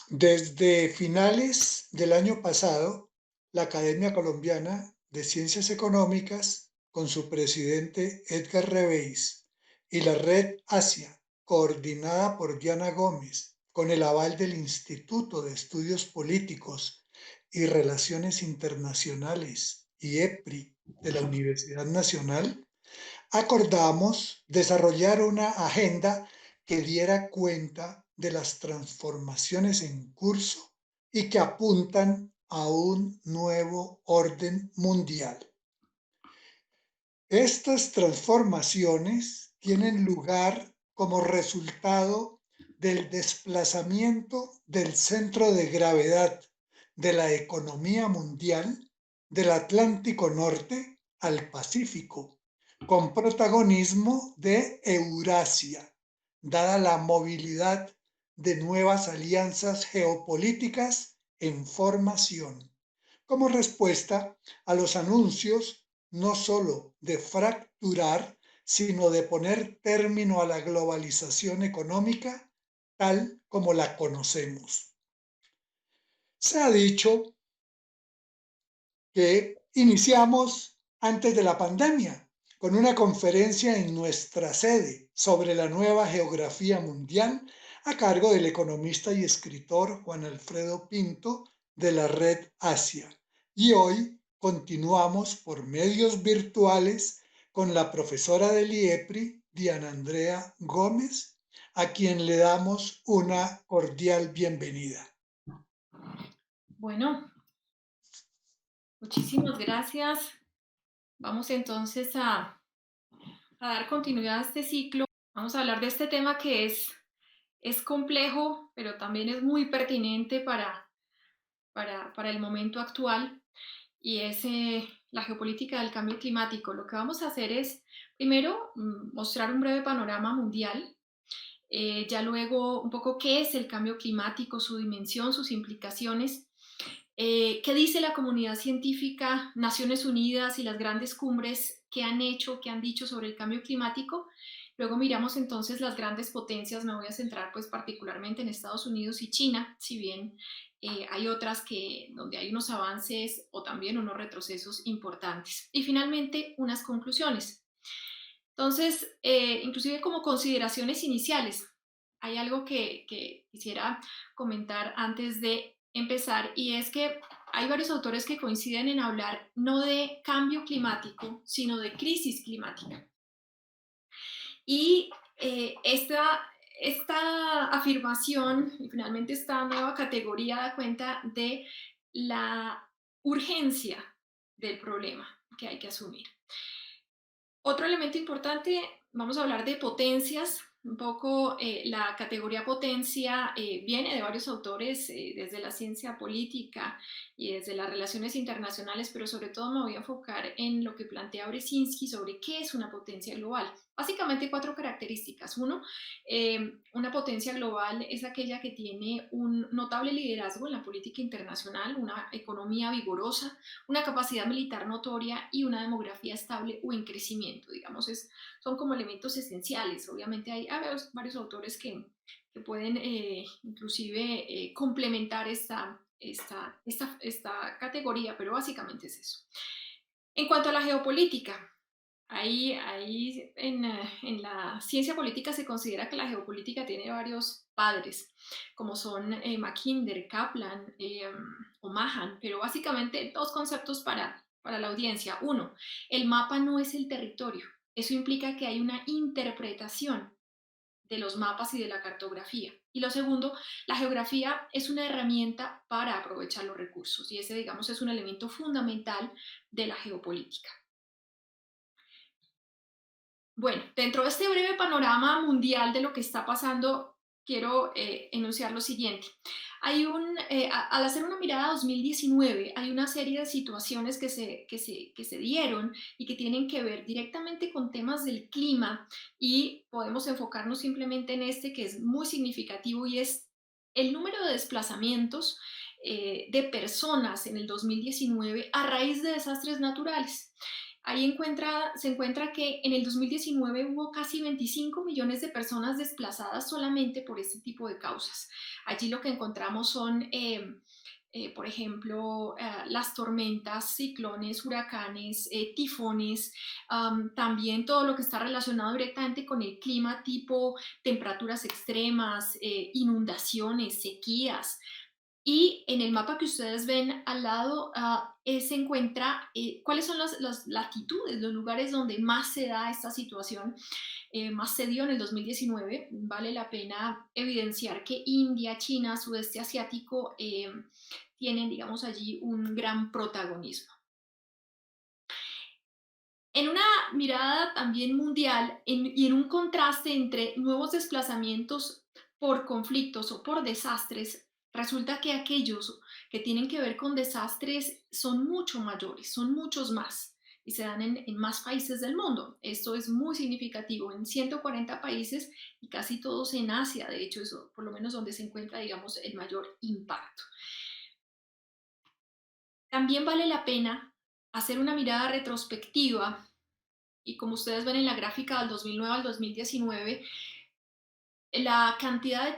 Desde finales del año pasado, la Academia Colombiana de Ciencias Económicas, con su presidente Edgar Reveis, y la Red Asia, coordinada por Diana Gómez, con el aval del Instituto de Estudios Políticos y Relaciones Internacionales, IEPRI, de la Universidad Nacional, acordamos desarrollar una agenda que diera cuenta de las transformaciones en curso y que apuntan a un nuevo orden mundial. Estas transformaciones tienen lugar como resultado del desplazamiento del centro de gravedad de la economía mundial del Atlántico Norte al Pacífico, con protagonismo de Eurasia, dada la movilidad de nuevas alianzas geopolíticas en formación, como respuesta a los anuncios no solo de fracturar, sino de poner término a la globalización económica tal como la conocemos. Se ha dicho que iniciamos antes de la pandemia con una conferencia en nuestra sede sobre la nueva geografía mundial a cargo del economista y escritor Juan Alfredo Pinto de la Red Asia. Y hoy continuamos por medios virtuales con la profesora del IEPRI, Diana Andrea Gómez, a quien le damos una cordial bienvenida. Bueno, muchísimas gracias. Vamos entonces a dar continuidad a este ciclo. Vamos a hablar de este tema que es complejo, pero también es muy pertinente para el momento actual y es la geopolítica del cambio climático. Lo que vamos a hacer es, primero, mostrar un breve panorama mundial, ya luego un poco qué es el cambio climático, su dimensión, sus implicaciones. ¿Qué dice la comunidad científica, Naciones Unidas y las grandes cumbres que han hecho, que han dicho sobre el cambio climático? Luego miramos entonces las grandes potencias, me voy a centrar pues particularmente en Estados Unidos y China, si bien hay otras donde hay unos avances o también unos retrocesos importantes. Y finalmente unas conclusiones. Entonces, inclusive como consideraciones iniciales, hay algo que quisiera comentar antes de empezar y es que hay varios autores que coinciden en hablar no de cambio climático, sino de crisis climática. Y esta afirmación y finalmente esta nueva categoría da cuenta de la urgencia del problema que hay que asumir. Otro elemento importante, vamos a hablar de potencias. Un poco la categoría potencia viene de varios autores, desde la ciencia política y desde las relaciones internacionales, pero sobre todo me voy a enfocar en lo que plantea Brzezinski sobre qué es una potencia global. Básicamente cuatro características. Uno, una potencia global es aquella que tiene un notable liderazgo en la política internacional, una economía vigorosa, una capacidad militar notoria y una demografía estable o en crecimiento, digamos, son como elementos esenciales. Obviamente hay varios autores que pueden inclusive complementar esta categoría, pero básicamente es eso. En cuanto a la geopolítica, ahí en la ciencia política se considera que la geopolítica tiene varios padres, como son Mackinder, Kaplan o Mahan, pero básicamente dos conceptos para la audiencia. Uno, el mapa no es el territorio. Eso implica que hay una interpretación de los mapas y de la cartografía. Y lo segundo, la geografía es una herramienta para aprovechar los recursos y ese, digamos, es un elemento fundamental de la geopolítica. Bueno, dentro de este breve panorama mundial de lo que está pasando, quiero enunciar lo siguiente. Al hacer una mirada a 2019, hay una serie de situaciones que se dieron y que tienen que ver directamente con temas del clima y podemos enfocarnos simplemente en este que es muy significativo y es el número de desplazamientos de personas en el 2019 a raíz de desastres naturales. ahí se encuentra que en el 2019 hubo casi 25 millones de personas desplazadas solamente por este tipo de causas. Allí lo que encontramos son por ejemplo, las tormentas, ciclones, huracanes, tifones, también todo lo que está relacionado directamente con el clima, tipo temperaturas extremas, inundaciones, sequías. Y en el mapa que ustedes ven al lado se encuentra cuáles son las latitudes, los lugares donde más se da esta situación, más se dio en el 2019. Vale la pena evidenciar que India, China, sudeste asiático tienen, digamos, allí un gran protagonismo. En una mirada también mundial y en un contraste entre nuevos desplazamientos por conflictos o por desastres, resulta que aquellos que tienen que ver con desastres son mucho mayores, son muchos más y se dan en más países del mundo. Esto es muy significativo, en 140 países y casi todos en Asia, de hecho, eso por lo menos donde se encuentra, digamos, el mayor impacto. También vale la pena hacer una mirada retrospectiva y como ustedes ven en la gráfica del 2009 al 2019, la cantidad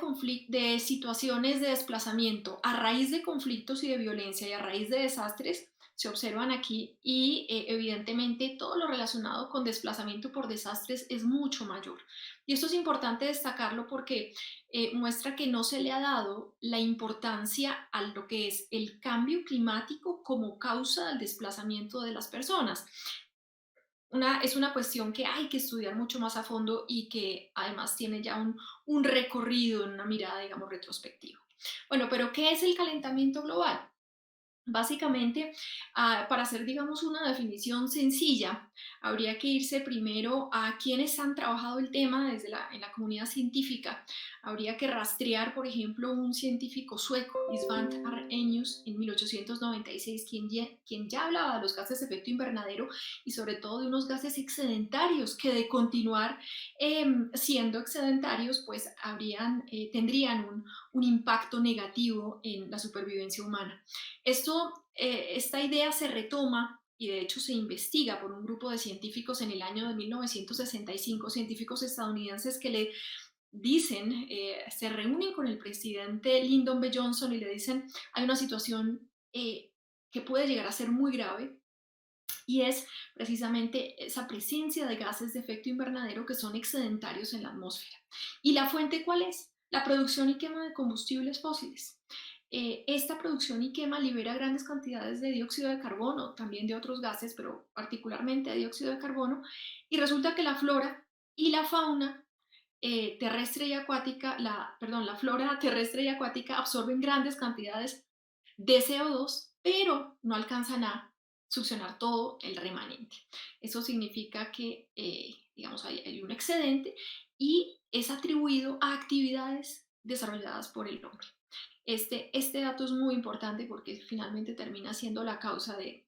de situaciones de desplazamiento a raíz de conflictos y de violencia y a raíz de desastres se observan aquí y evidentemente todo lo relacionado con desplazamiento por desastres es mucho mayor. Y esto es importante destacarlo porque muestra que no se le ha dado la importancia a lo que es el cambio climático como causa del desplazamiento de las personas. Es una cuestión que hay que estudiar mucho más a fondo y que además tiene ya un recorrido en una mirada, digamos, retrospectiva. Bueno, pero ¿qué es el calentamiento global? Básicamente, para hacer, digamos, una definición sencilla, habría que irse primero a quienes han trabajado el tema en la comunidad científica. Habría que rastrear, por ejemplo, un científico sueco, Isván Arrhenius, en 1896, quien ya hablaba de los gases de efecto invernadero y sobre todo de unos gases excedentarios que de continuar siendo excedentarios, pues tendrían un impacto negativo en la supervivencia humana. Esta idea se retoma y de hecho se investiga por un grupo de científicos en el año de 1965, científicos estadounidenses que le dicen, se reúnen con el presidente Lyndon B. Johnson y le dicen, hay una situación que puede llegar a ser muy grave y es precisamente esa presencia de gases de efecto invernadero que son excedentarios en la atmósfera. ¿Y la fuente cuál es? La producción y quema de combustibles fósiles. Esta producción y quema libera grandes cantidades de dióxido de carbono, también de otros gases, pero particularmente de dióxido de carbono, y resulta que la flora y la fauna terrestre y acuática, la flora terrestre y acuática absorben grandes cantidades de CO2, pero no alcanzan a succionar todo el remanente. Eso significa que, digamos, hay un excedente y es atribuido a actividades desarrolladas por el hombre. Este dato es muy importante porque finalmente termina siendo la causa de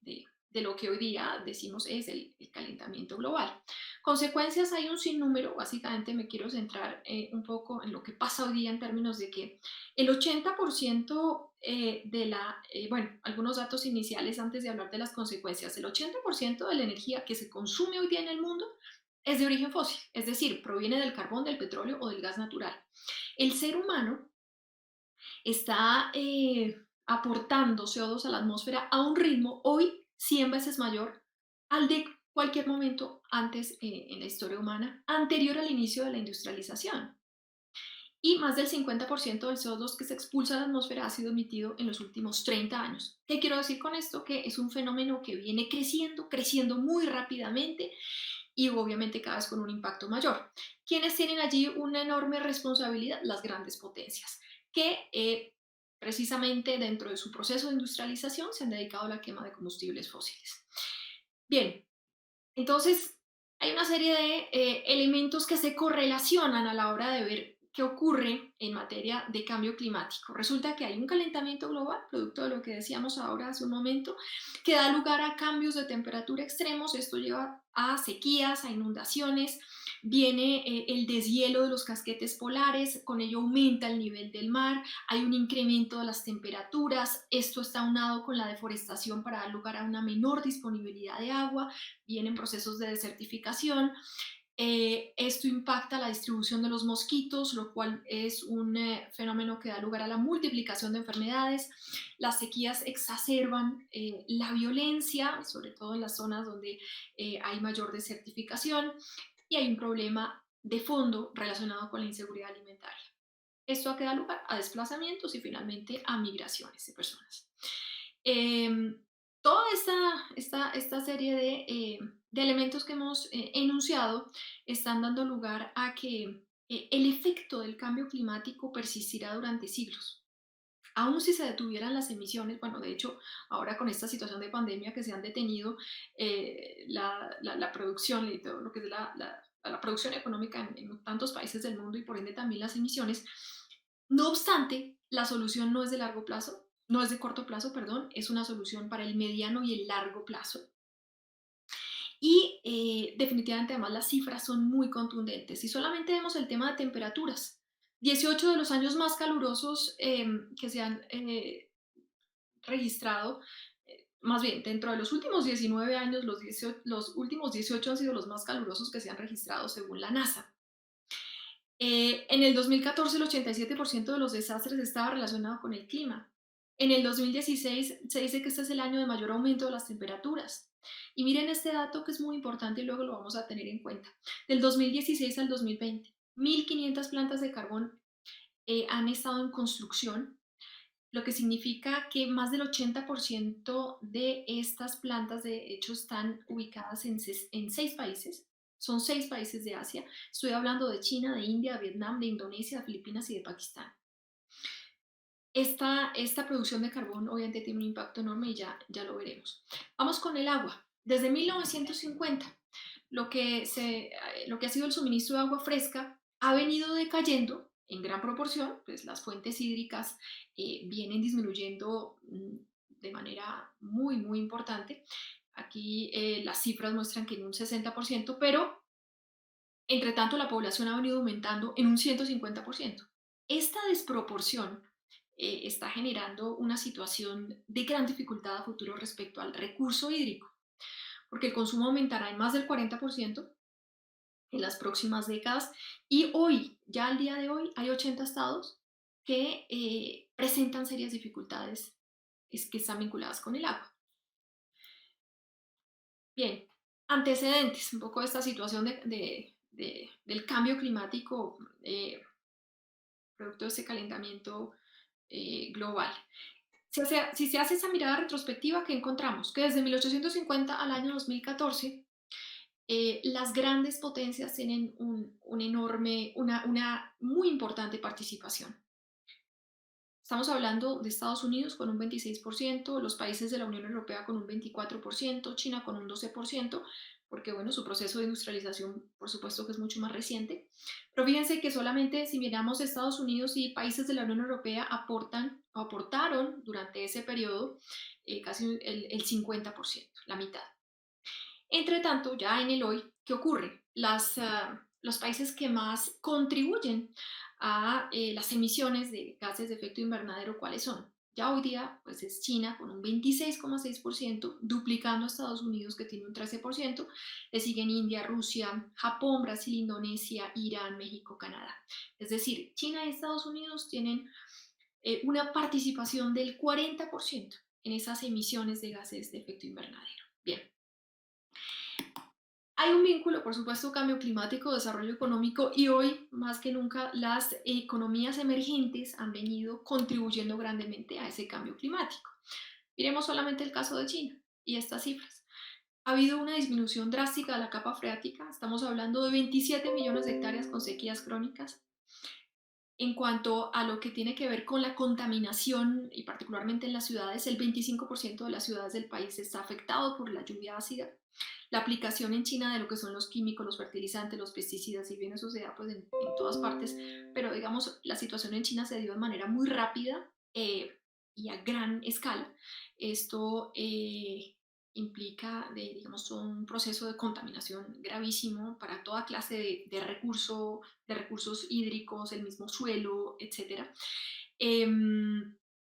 lo que hoy día decimos es el calentamiento global. Consecuencias hay un sinnúmero, básicamente me quiero centrar un poco en lo que pasa hoy día en términos de que el 80% bueno, algunos datos iniciales antes de hablar de las consecuencias, el 80% de la energía que se consume hoy día en el mundo es de origen fósil, es decir, proviene del carbón, del petróleo o del gas natural. El ser humano está aportando CO2 a la atmósfera a un ritmo hoy 100 veces mayor al de cualquier momento antes en la historia humana, anterior al inicio de la industrialización. Y más del 50% del CO2 que se expulsa a la atmósfera ha sido emitido en los últimos 30 años. ¿Qué quiero decir con esto? Que es un fenómeno que viene creciendo, creciendo muy rápidamente y obviamente cada vez con un impacto mayor. ¿Quiénes tienen allí una enorme responsabilidad? Las grandes potencias, que precisamente dentro de su proceso de industrialización se han dedicado a la quema de combustibles fósiles. Bien, entonces hay una serie de elementos que se correlacionan a la hora de ver qué ocurre en materia de cambio climático. Resulta que hay un calentamiento global, producto de lo que decíamos ahora hace un momento, que da lugar a cambios de temperatura extremos. Esto lleva a sequías, a inundaciones, Viene el deshielo de los casquetes polares, con ello aumenta el nivel del mar, hay un incremento de las temperaturas, esto está aunado con la deforestación para dar lugar a una menor disponibilidad de agua, vienen procesos de desertificación, esto impacta la distribución de los mosquitos, lo cual es un fenómeno que da lugar a la multiplicación de enfermedades. Las sequías exacerban la violencia, sobre todo en las zonas donde hay mayor desertificación, y hay un problema de fondo relacionado con la inseguridad alimentaria. Esto da lugar a desplazamientos y finalmente a migraciones de personas. Em, Toda esta serie de elementos que hemos enunciado están dando lugar a que el efecto del cambio climático persistirá durante siglos. Aún si se detuvieran las emisiones, bueno, de hecho, ahora con esta situación de pandemia que se han detenido la producción y todo lo que es la producción económica en tantos países del mundo y por ende también las emisiones, no obstante, la solución no es de largo plazo, no es de corto plazo, perdón, es una solución para el mediano y el largo plazo. Y definitivamente además las cifras son muy contundentes. Si solamente vemos el tema de temperaturas, 18 de los años más calurosos que se han registrado, más bien dentro de los últimos 19 años, los últimos 18 han sido los más calurosos que se han registrado según la NASA. En el 2014 el 87% de los desastres estaba relacionado con el clima. En el 2016 se dice que este es el año de mayor aumento de las temperaturas. Y miren este dato que es muy importante y luego lo vamos a tener en cuenta. Del 2016 al 2020, 1.500 plantas de carbón han estado en construcción, lo que significa que más del 80% de estas plantas, de hecho, están ubicadas en 6 países. Son 6 países de Asia. Estoy hablando de China, de India, de Vietnam, de Indonesia, de Filipinas y de Pakistán. Esta producción de carbón obviamente tiene un impacto enorme y ya lo veremos. Vamos con el agua. Desde 1950, lo que ha sido el suministro de agua fresca ha venido decayendo en gran proporción, pues las fuentes hídricas vienen disminuyendo de manera muy, muy importante. Aquí las cifras muestran que en un 60%, pero entre tanto la población ha venido aumentando en un 150%. Esta desproporción está generando una situación de gran dificultad a futuro respecto al recurso hídrico, porque el consumo aumentará en más del 40% en las próximas décadas y hoy, ya al día de hoy, hay 80 estados que presentan serias dificultades que están vinculadas con el agua. Bien, antecedentes, un poco de esta situación del cambio climático producto de ese calentamiento global. Si se hace esa mirada retrospectiva, ¿qué encontramos? Que desde 1850 al año 2014 las grandes potencias tienen una muy importante participación. Estamos hablando de Estados Unidos con un 26%, los países de la Unión Europea con un 24%, China con un 12%, porque bueno, su proceso de industrialización por supuesto que es mucho más reciente. Pero fíjense que solamente si miramos Estados Unidos y países de la Unión Europea aportaron durante ese periodo casi el 50%, la mitad. Entre tanto, ya en el hoy, ¿qué ocurre? Los países que más contribuyen a las emisiones de gases de efecto invernadero, ¿cuáles son? Ya hoy día, pues es China con un 26,6%, duplicando a Estados Unidos que tiene un 13%, le siguen India, Rusia, Japón, Brasil, Indonesia, Irán, México, Canadá. Es decir, China y Estados Unidos tienen una participación del 40% en esas emisiones de gases de efecto invernadero. Bien. Hay un vínculo, por supuesto, cambio climático, desarrollo económico y hoy, más que nunca, las economías emergentes han venido contribuyendo grandemente a ese cambio climático. Miremos solamente el caso de China y estas cifras. Ha habido una disminución drástica de la capa freática, estamos hablando de 27 millones de hectáreas con sequías crónicas. En cuanto a lo que tiene que ver con la contaminación, y particularmente en las ciudades, el 25% de las ciudades del país está afectado por la lluvia ácida. La aplicación en China de lo que son los químicos, los fertilizantes, los pesticidas, si bien eso se da pues, en todas partes, pero digamos, la situación en China se dio de manera muy rápida y a gran escala. Esto implica, digamos, un proceso de contaminación gravísimo para toda clase de recursos hídricos, el mismo suelo, etcétera.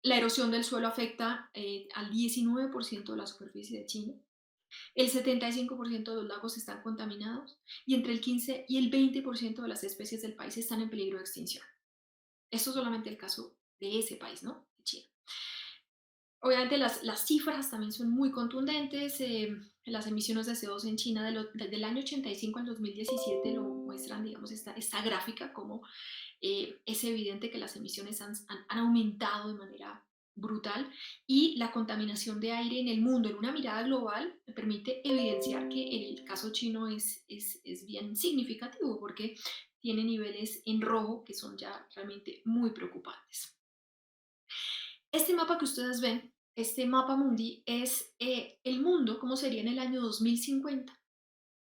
La erosión del suelo afecta al 19% de la superficie de China. El 75% de los lagos están contaminados y entre el 15 y el 20% de las especies del país están en peligro de extinción. Esto es solamente el caso de ese país, ¿no? De China. Obviamente las cifras también son muy contundentes. Las emisiones de CO2 en China desde el año 85 al 2017 lo muestran, digamos, esta gráfica, como es evidente que las emisiones han aumentado de manera brutal y la contaminación de aire en el mundo en una mirada global me permite evidenciar que el caso chino es bien significativo porque tiene niveles en rojo que son ya realmente muy preocupantes. Este mapa que ustedes ven, este mapa mundi, es el mundo, cómo sería en el año 2050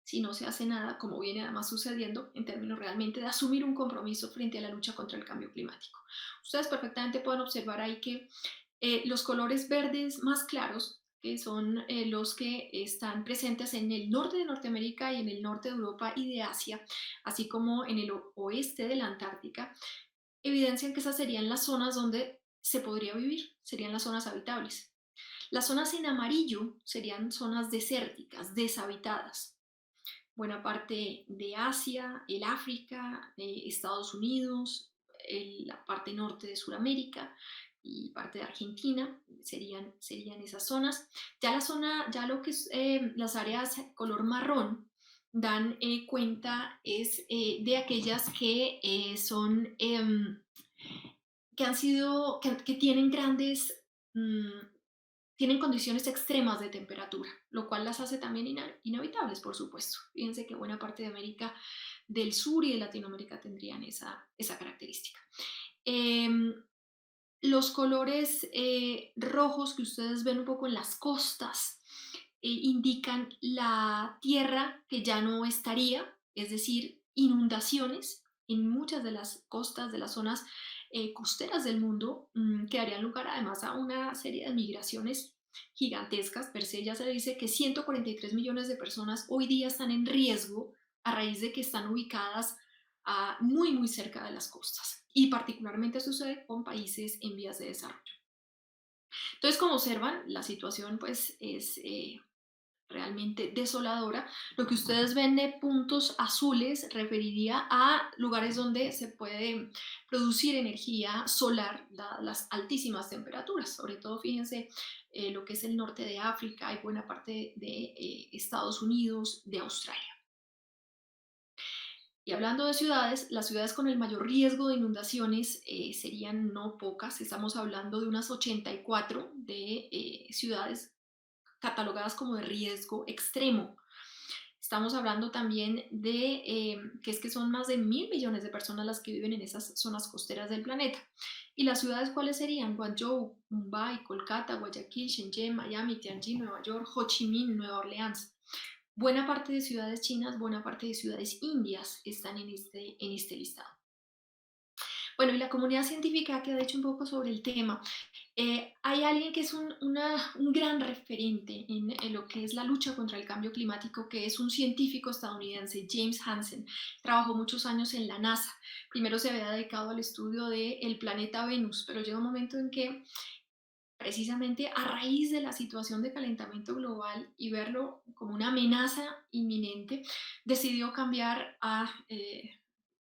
si no se hace nada, como viene además sucediendo en términos realmente de asumir un compromiso frente a la lucha contra el cambio climático. Ustedes perfectamente pueden observar ahí que los colores verdes más claros, que son los que están presentes en el norte de Norteamérica y en el norte de Europa y de Asia, así como en el oeste de la Antártica, evidencian que esas serían las zonas donde se podría vivir, serían las zonas habitables. Las zonas en amarillo serían zonas desérticas, deshabitadas. Buena parte de Asia, el África, Estados Unidos, la parte norte de Sudamérica y parte de Argentina serían esas zonas. Ya la zona, ya lo que es las áreas color marrón dan cuenta es de aquellas que son que han sido, que tienen grandes, tienen condiciones extremas de temperatura, lo cual las hace también inhabitables, por supuesto. Fíjense que buena parte de América del Sur y de Latinoamérica tendrían esa característica. Eh, los colores rojos que ustedes ven un poco en las costas indican la tierra que ya no estaría, es decir, inundaciones en muchas de las costas de las zonas costeras del mundo, que darían lugar además a una serie de migraciones gigantescas. Per se ya se dice que 143 millones de personas hoy día están en riesgo a raíz de que están ubicadas muy, muy cerca de las costas. Y particularmente sucede con países en vías de desarrollo. Entonces, como observan, la situación pues es realmente desoladora. Lo que ustedes ven de puntos azules referiría a lugares donde se puede producir energía solar dadas las altísimas temperaturas. Sobre todo, fíjense, lo que es el norte de África y buena parte de Estados Unidos, de Australia. Y hablando de ciudades, las ciudades con el mayor riesgo de inundaciones serían no pocas. Estamos hablando de unas 84 de ciudades catalogadas como de riesgo extremo. Estamos hablando también de que son más de 1.000 millones de personas las que viven en esas zonas costeras del planeta. ¿Y las ciudades cuáles serían? Guangzhou, Mumbai, Kolkata, Guayaquil, Shenzhen, Miami, Tianjin, Nueva York, Ho Chi Minh, Nueva Orleans. Buena parte de ciudades chinas, buena parte de ciudades indias están en este listado. Bueno, y la comunidad científica que ha dicho un poco sobre el tema. Hay alguien que es un gran referente en lo que es la lucha contra el cambio climático, que es un científico estadounidense, James Hansen. Trabajó muchos años en la NASA. Primero se había dedicado al estudio del planeta Venus, pero llega un momento en que precisamente a raíz de la situación de calentamiento global y verlo como una amenaza inminente, decidió cambiar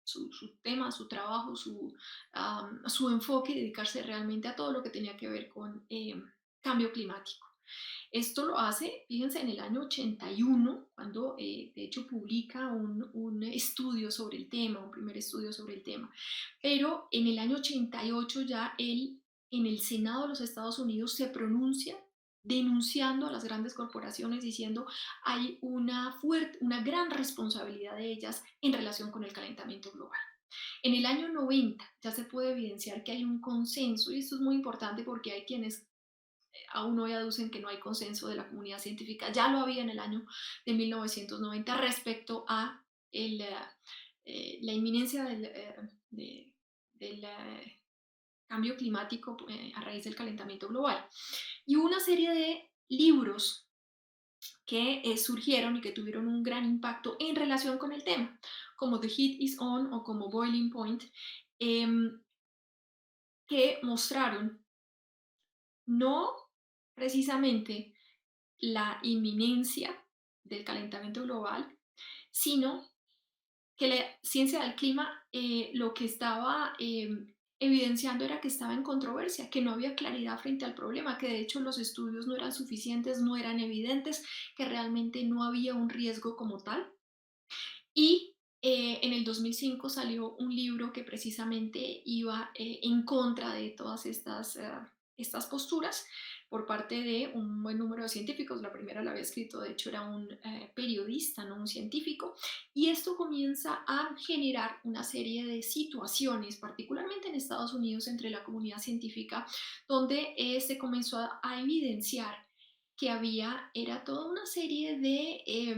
su tema, su trabajo, su enfoque y dedicarse realmente a todo lo que tenía que ver con cambio climático. Esto lo hace, fíjense, en el año 81, cuando de hecho publica un estudio sobre el tema, un primer estudio sobre el tema. Pero en el año 88 ya él en el Senado de los Estados Unidos se pronuncia denunciando a las grandes corporaciones, diciendo hay una gran responsabilidad de ellas en relación con el calentamiento global. En el año 90 ya se puede evidenciar que hay un consenso, y esto es muy importante porque hay quienes aún hoy aducen que no hay consenso de la comunidad científica. Ya lo había en el año de 1990 respecto a la inminencia del cambio climático a raíz del calentamiento global. Y hubo una serie de libros que surgieron y que tuvieron un gran impacto en relación con el tema, como The Heat is On o como Boiling Point, em, que mostraron no precisamente la inminencia del calentamiento global, sino que la ciencia del clima lo que estaba evidenciando era que estaba en controversia, que no había claridad frente al problema, que de hecho los estudios no eran suficientes, no eran evidentes, que realmente no había un riesgo como tal. Y en el 2005 salió un libro que precisamente iba en contra de todas estas posturas por parte de un buen número de científicos. La primera la había escrito, de hecho, era un periodista, no un científico. Y esto comienza a generar una serie de situaciones, particularmente en Estados Unidos, entre la comunidad científica, donde se comenzó a evidenciar que había era toda una serie de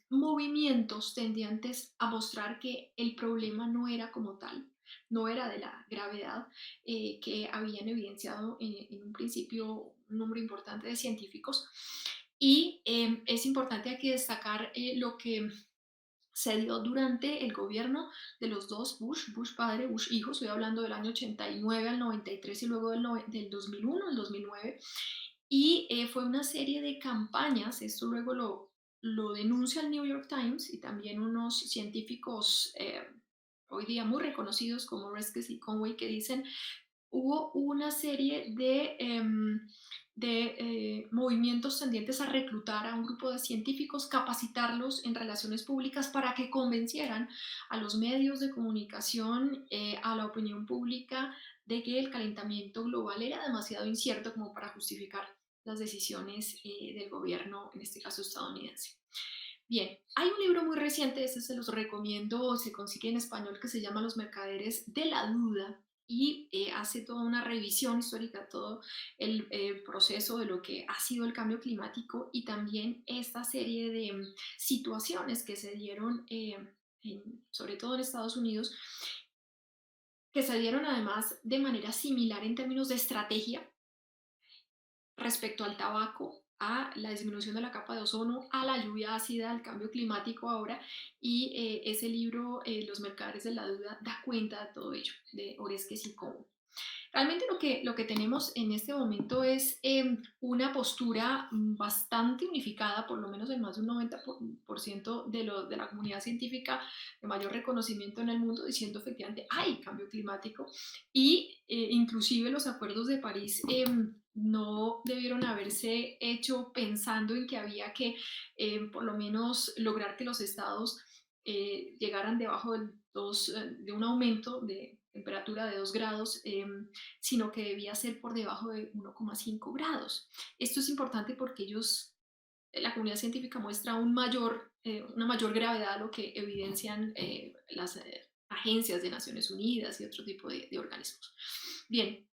movimientos tendientes a mostrar que el problema no era como tal, no era de la gravedad que habían evidenciado en un principio un número importante de científicos. Y es importante aquí destacar lo que se dio durante el gobierno de los dos Bush, Bush padre, Bush hijo, estoy hablando del año 89 al 93 y luego del 2001 al 2009, y fue una serie de campañas, esto luego lo denuncia el New York Times y también unos científicos hoy día muy reconocidos como Reskes y Conway que dicen hubo una serie de movimientos tendientes a reclutar a un grupo de científicos, capacitarlos en relaciones públicas para que convencieran a los medios de comunicación, a la opinión pública, de que el calentamiento global era demasiado incierto como para justificar las decisiones del gobierno, en este caso estadounidense. Bien, hay un libro muy reciente, ese se los recomiendo, se consigue en español, que se llama Los mercaderes de la duda y hace toda una revisión histórica, todo el proceso de lo que ha sido el cambio climático y también esta serie de situaciones que se dieron, sobre todo en Estados Unidos, que se dieron además de manera similar en términos de estrategia respecto al tabaco, a la disminución de la capa de ozono, a la lluvia ácida, al cambio climático ahora, y ese libro, Los mercaderes de la duda, da cuenta de todo ello, de Oreskes y Cobo. Realmente lo que tenemos en este momento es una postura bastante unificada, por lo menos en más de un 90% de la comunidad científica de mayor reconocimiento en el mundo, diciendo efectivamente hay cambio climático y inclusive los acuerdos de París no debieron haberse hecho pensando en que había que por lo menos lograr que los estados llegaran debajo de un aumento de temperatura de 2 grados, sino que debía ser por debajo de 1,5 grados. Esto es importante porque la comunidad científica muestra una mayor gravedad a lo que evidencian las agencias de Naciones Unidas y otro tipo de organismos. Bien,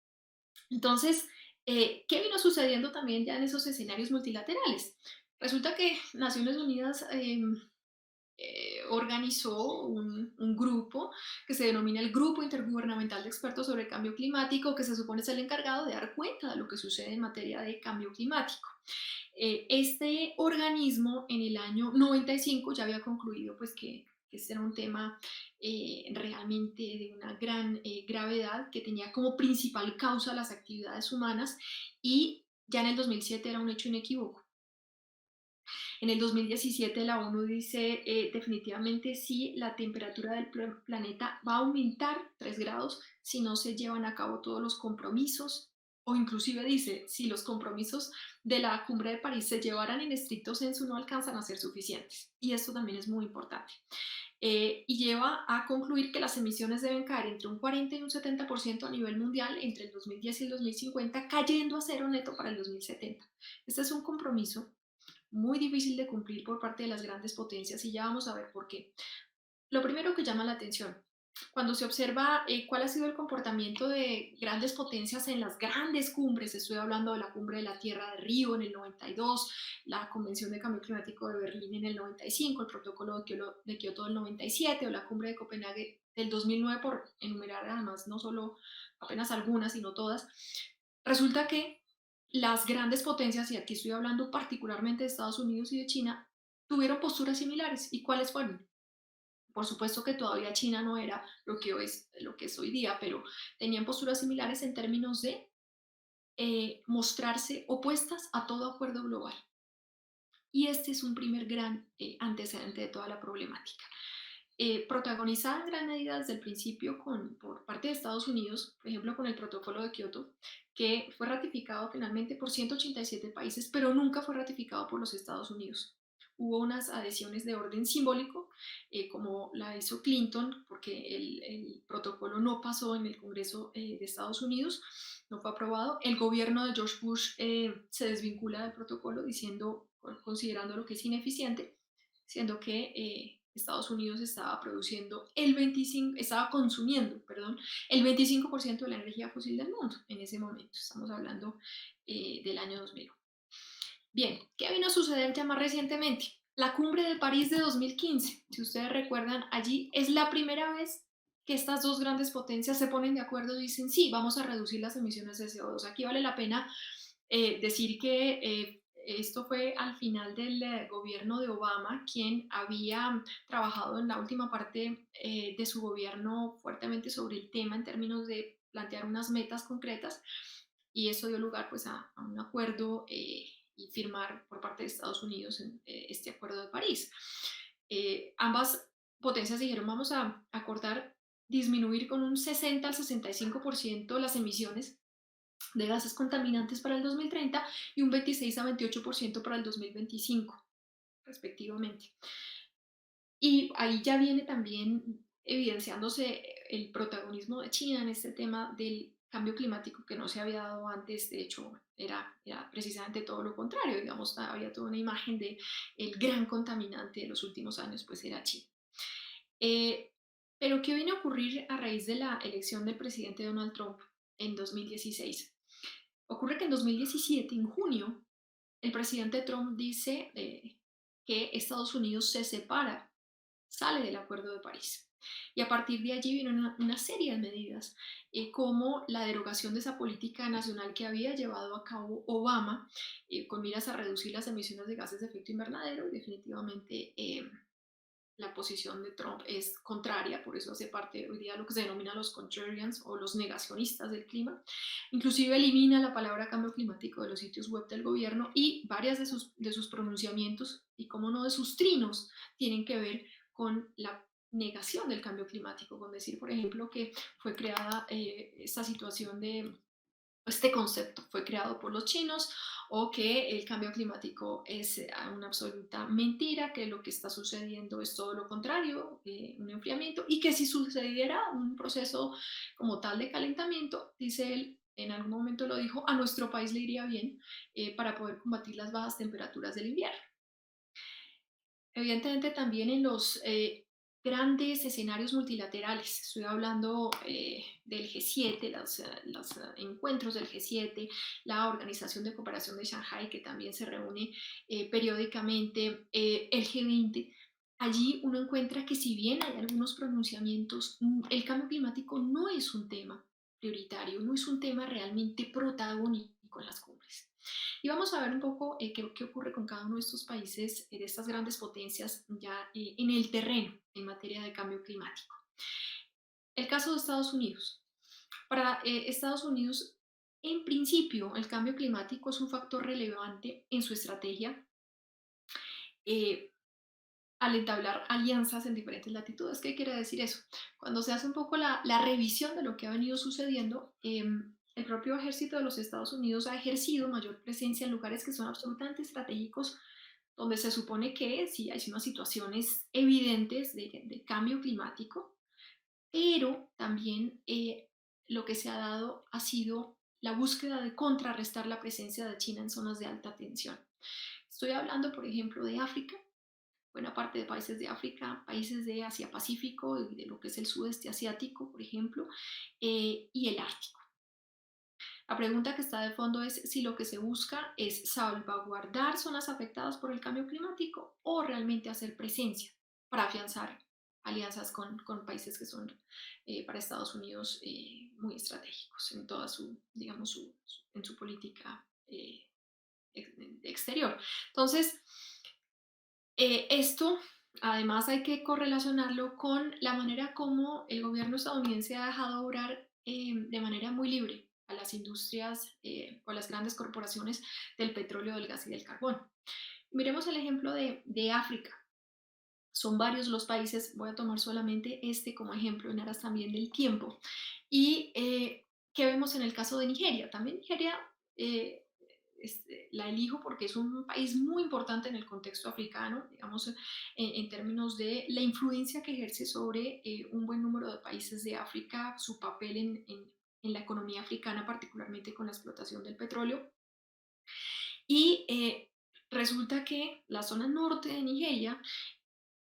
entonces, ¿qué vino sucediendo también ya en esos escenarios multilaterales? Resulta que Naciones Unidas organizó un grupo que se denomina el Grupo Intergubernamental de Expertos sobre el Cambio Climático, que se supone es el encargado de dar cuenta de lo que sucede en materia de cambio climático. Este organismo en el año 95 ya había concluido pues, que este era un tema realmente de una gran gravedad que tenía como principal causa las actividades humanas y ya en el 2007 era un hecho inequívoco. En el 2017 la ONU dice definitivamente sí, la temperatura del planeta va a aumentar 3 grados si no se llevan a cabo todos los compromisos o inclusive dice si los compromisos de la cumbre de París se llevaran en estricto senso no alcanzan a ser suficientes. Y esto también es muy importante. Y lleva a concluir que las emisiones deben caer entre un 40 y un 70% a nivel mundial entre el 2010 y el 2050, cayendo a cero neto para el 2070. Este es un compromiso muy difícil de cumplir por parte de las grandes potencias y ya vamos a ver por qué. Lo primero que llama la atención, cuando se observa cuál ha sido el comportamiento de grandes potencias en las grandes cumbres, estoy hablando de la cumbre de la Tierra de Río en el 92, la Convención de Cambio Climático de Berlín en el 95, el Protocolo de Kioto del 97 o la cumbre de Copenhague del 2009, por enumerar además no solo apenas algunas, sino todas, resulta que las grandes potencias, y aquí estoy hablando particularmente de Estados Unidos y de China, tuvieron posturas similares. ¿Y cuáles fueron? Por supuesto que todavía China no era lo que es hoy día, pero tenían posturas similares en términos de mostrarse opuestas a todo acuerdo global. Y este es un primer gran antecedente de toda la problemática. Protagonizada en gran medida desde el principio por parte de Estados Unidos, por ejemplo con el protocolo de Kioto, que fue ratificado finalmente por 187 países, pero nunca fue ratificado por los Estados Unidos. Hubo unas adhesiones de orden simbólico, como la hizo Clinton, porque el protocolo no pasó en el Congreso de Estados Unidos, no fue aprobado. El gobierno de George Bush se desvincula del protocolo diciendo, considerándolo que es ineficiente, siendo que Estados Unidos estaba produciendo estaba consumiendo, perdón, el 25% de la energía fósil del mundo en ese momento. Estamos hablando del año 2000. Bien, ¿qué vino a suceder ya más recientemente? La cumbre de París de 2015. Si ustedes recuerdan, allí es la primera vez que estas dos grandes potencias se ponen de acuerdo y dicen, sí, vamos a reducir las emisiones de CO2. Aquí vale la pena decir que esto fue al final del gobierno de Obama, quien había trabajado en la última parte de su gobierno fuertemente sobre el tema en términos de plantear unas metas concretas, y eso dio lugar pues a un acuerdo y firmar por parte de Estados Unidos este acuerdo de París. Ambas potencias dijeron vamos a acordar disminuir con un 60 al 65% las emisiones de gases contaminantes para el 2030 y un 26 a 28% para el 2025, respectivamente. Y ahí ya viene también evidenciándose el protagonismo de China en este tema del cambio climático que no se había dado antes. De hecho, era precisamente todo lo contrario, digamos, había toda una imagen de el gran contaminante de los últimos años, pues era China. Eh, pero ¿qué viene a ocurrir a raíz de la elección del presidente Donald Trump en 2016? Ocurre que en 2017, en junio, el presidente Trump dice que Estados Unidos se separa, sale del Acuerdo de París. Y a partir de allí viene una serie de medidas, como la derogación de esa política nacional que había llevado a cabo Obama, con miras a reducir las emisiones de gases de efecto invernadero, y definitivamente la posición de Trump es contraria, por eso hace parte hoy día de lo que se denomina los contrarians o los negacionistas del clima. Inclusive elimina la palabra cambio climático de los sitios web del gobierno, y varias de sus pronunciamientos y, como no, de sus trinos tienen que ver con la negación del cambio climático, con decir, por ejemplo, que fue creada esta situación de este concepto fue creado por los chinos, o que el cambio climático es una absoluta mentira, que lo que está sucediendo es todo lo contrario, un enfriamiento, y que si sucediera un proceso como tal de calentamiento, dice él, en algún momento lo dijo, a nuestro país le iría bien para poder combatir las bajas temperaturas del invierno. Evidentemente también en los grandes escenarios multilaterales, estoy hablando del G7, los encuentros del G7, la Organización de Cooperación de Shanghái, que también se reúne periódicamente, el G20. Allí uno encuentra que, si bien hay algunos pronunciamientos, el cambio climático no es un tema prioritario, no es un tema realmente protagónico en las cumbres. Y vamos a ver un poco qué ocurre con cada uno de estos países, de estas grandes potencias, ya en el terreno en materia de cambio climático. El caso de Estados Unidos. Para Estados Unidos, en principio, el cambio climático es un factor relevante en su estrategia eh, al entablar alianzas en diferentes latitudes. ¿Qué quiere decir eso? Cuando se hace un poco la revisión de lo que ha venido sucediendo, el propio ejército de los Estados Unidos ha ejercido mayor presencia en lugares que son absolutamente estratégicos, donde se supone que sí hay unas situaciones evidentes de cambio climático, pero también lo que se ha dado ha sido la búsqueda de contrarrestar la presencia de China en zonas de alta tensión. Estoy hablando, por ejemplo, de África, buena parte de países de África, países de Asia-Pacífico y de lo que es el sudeste asiático, por ejemplo, y el Ártico. La pregunta que está de fondo es si lo que se busca es salvaguardar zonas afectadas por el cambio climático, o realmente hacer presencia para afianzar alianzas con países que son para Estados Unidos muy estratégicos en toda su, digamos, en su política eh, exterior. Entonces, esto además hay que correlacionarlo con la manera como el gobierno estadounidense ha dejado obrar de manera muy libre a las industrias o a las grandes corporaciones del petróleo, del gas y del carbón. Miremos el ejemplo de África. Son varios los países, voy a tomar solamente este como ejemplo en aras también del tiempo. Y ¿qué vemos en el caso de Nigeria? También Nigeria la elijo porque es un país muy importante en el contexto africano, digamos, en términos de la influencia que ejerce sobre un buen número de países de África, su papel en la economía africana, particularmente con la explotación del petróleo. Y resulta que la zona norte de Nigeria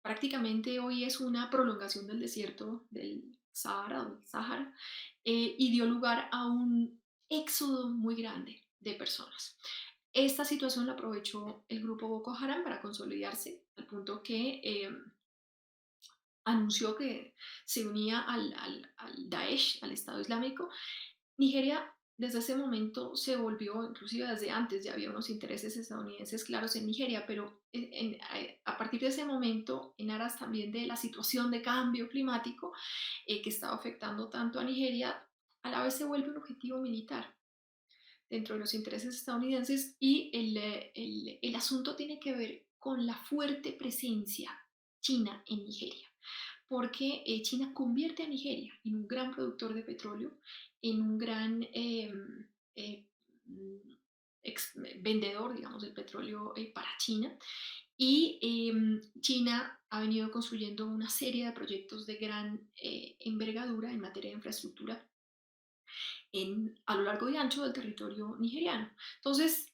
prácticamente hoy es una prolongación del desierto del Sahara o del Sáhara, y dio lugar a un éxodo muy grande de personas. Esta situación la aprovechó el grupo Boko Haram para consolidarse, al punto que anunció que se unía al Daesh, al Estado Islámico. Nigeria desde ese momento se volvió, inclusive desde antes ya había unos intereses estadounidenses claros en Nigeria, pero a partir de ese momento, en aras también de la situación de cambio climático que estaba afectando tanto a Nigeria, a la vez se vuelve un objetivo militar dentro de los intereses estadounidenses y el asunto tiene que ver con la fuerte presencia china en Nigeria porque China convierte a Nigeria en un gran productor de petróleo, en un gran eh, vendedor, digamos, del petróleo para China. Y China ha venido construyendo una serie de proyectos de gran envergadura en materia de infraestructura a lo largo y ancho del territorio nigeriano. Entonces,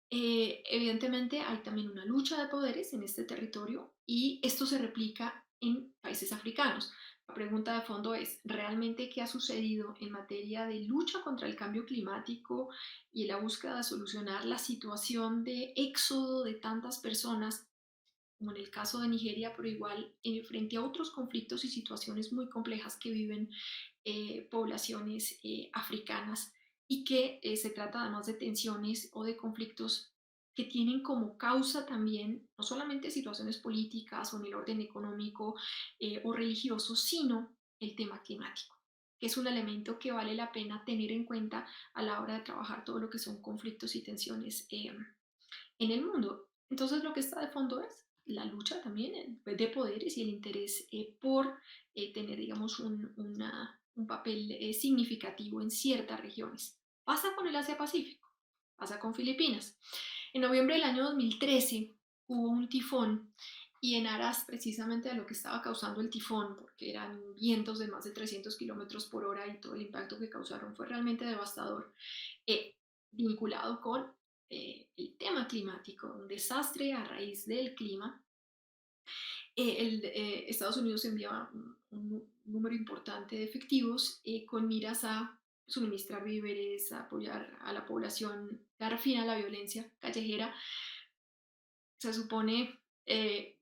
evidentemente hay también una lucha de poderes en este territorio y esto se replica en países africanos. La pregunta de fondo es, ¿realmente qué ha sucedido en materia de lucha contra el cambio climático y en la búsqueda de solucionar la situación de éxodo de tantas personas, como en el caso de Nigeria, pero igual frente a otros conflictos y situaciones muy complejas que viven poblaciones africanas y que se trata además de tensiones o de conflictos que tienen como causa también no solamente situaciones políticas o en el orden económico o religioso, sino el tema climático, que es un elemento que vale la pena tener en cuenta a la hora de trabajar todo lo que son conflictos y tensiones en el mundo. Entonces lo que está de fondo es la lucha también de poderes y el interés por tener, digamos, un papel significativo en ciertas regiones. Pasa con el Asia-Pacífico, pasa con Filipinas. En noviembre del año 2013 hubo un tifón y en aras precisamente a lo que estaba causando el tifón, porque eran vientos de más de 300 kilómetros por hora y todo el impacto que causaron fue realmente devastador, vinculado con el tema climático, un desastre a raíz del clima. Estados Unidos enviaba un número importante de efectivos con miras a suministrar víveres, a apoyar a la población, dar fin a la violencia callejera, se supone,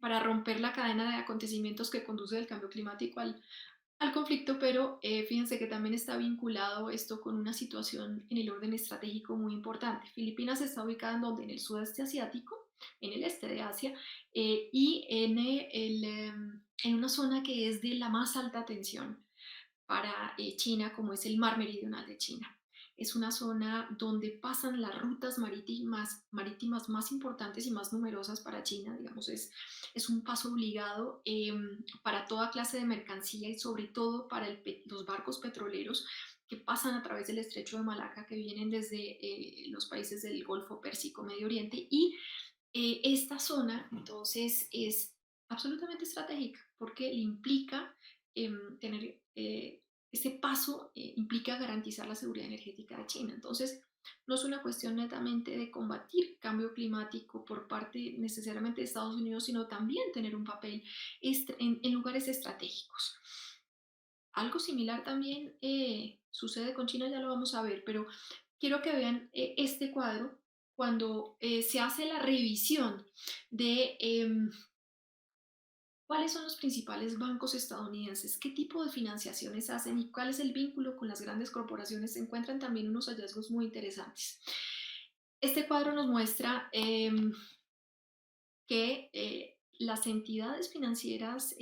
para romper la cadena de acontecimientos que conduce del cambio climático al conflicto, pero fíjense que también está vinculado esto con una situación en el orden estratégico muy importante. Filipinas está ubicada en donde, en el sudeste asiático, en el este de Asia, y en una zona que es de la más alta tensión para China, como es el mar meridional de China. Es una zona donde pasan las rutas marítimas más importantes y más numerosas para China, digamos, es un paso obligado para toda clase de mercancía y sobre todo para los barcos petroleros que pasan a través del estrecho de Malaca, que vienen desde los países del Golfo Pérsico, Medio Oriente, y esta zona entonces es absolutamente estratégica porque le implica tener este paso, implica garantizar la seguridad energética de China. Entonces, no es una cuestión netamente de combatir cambio climático por parte necesariamente de Estados Unidos, sino también tener un papel en lugares estratégicos. Algo similar también sucede con China, ya lo vamos a ver, pero quiero que vean este cuadro cuando se hace la revisión de cuáles son los principales bancos estadounidenses, qué tipo de financiaciones hacen y cuál es el vínculo con las grandes corporaciones. Se encuentran también unos hallazgos muy interesantes. Este cuadro nos muestra que las entidades financieras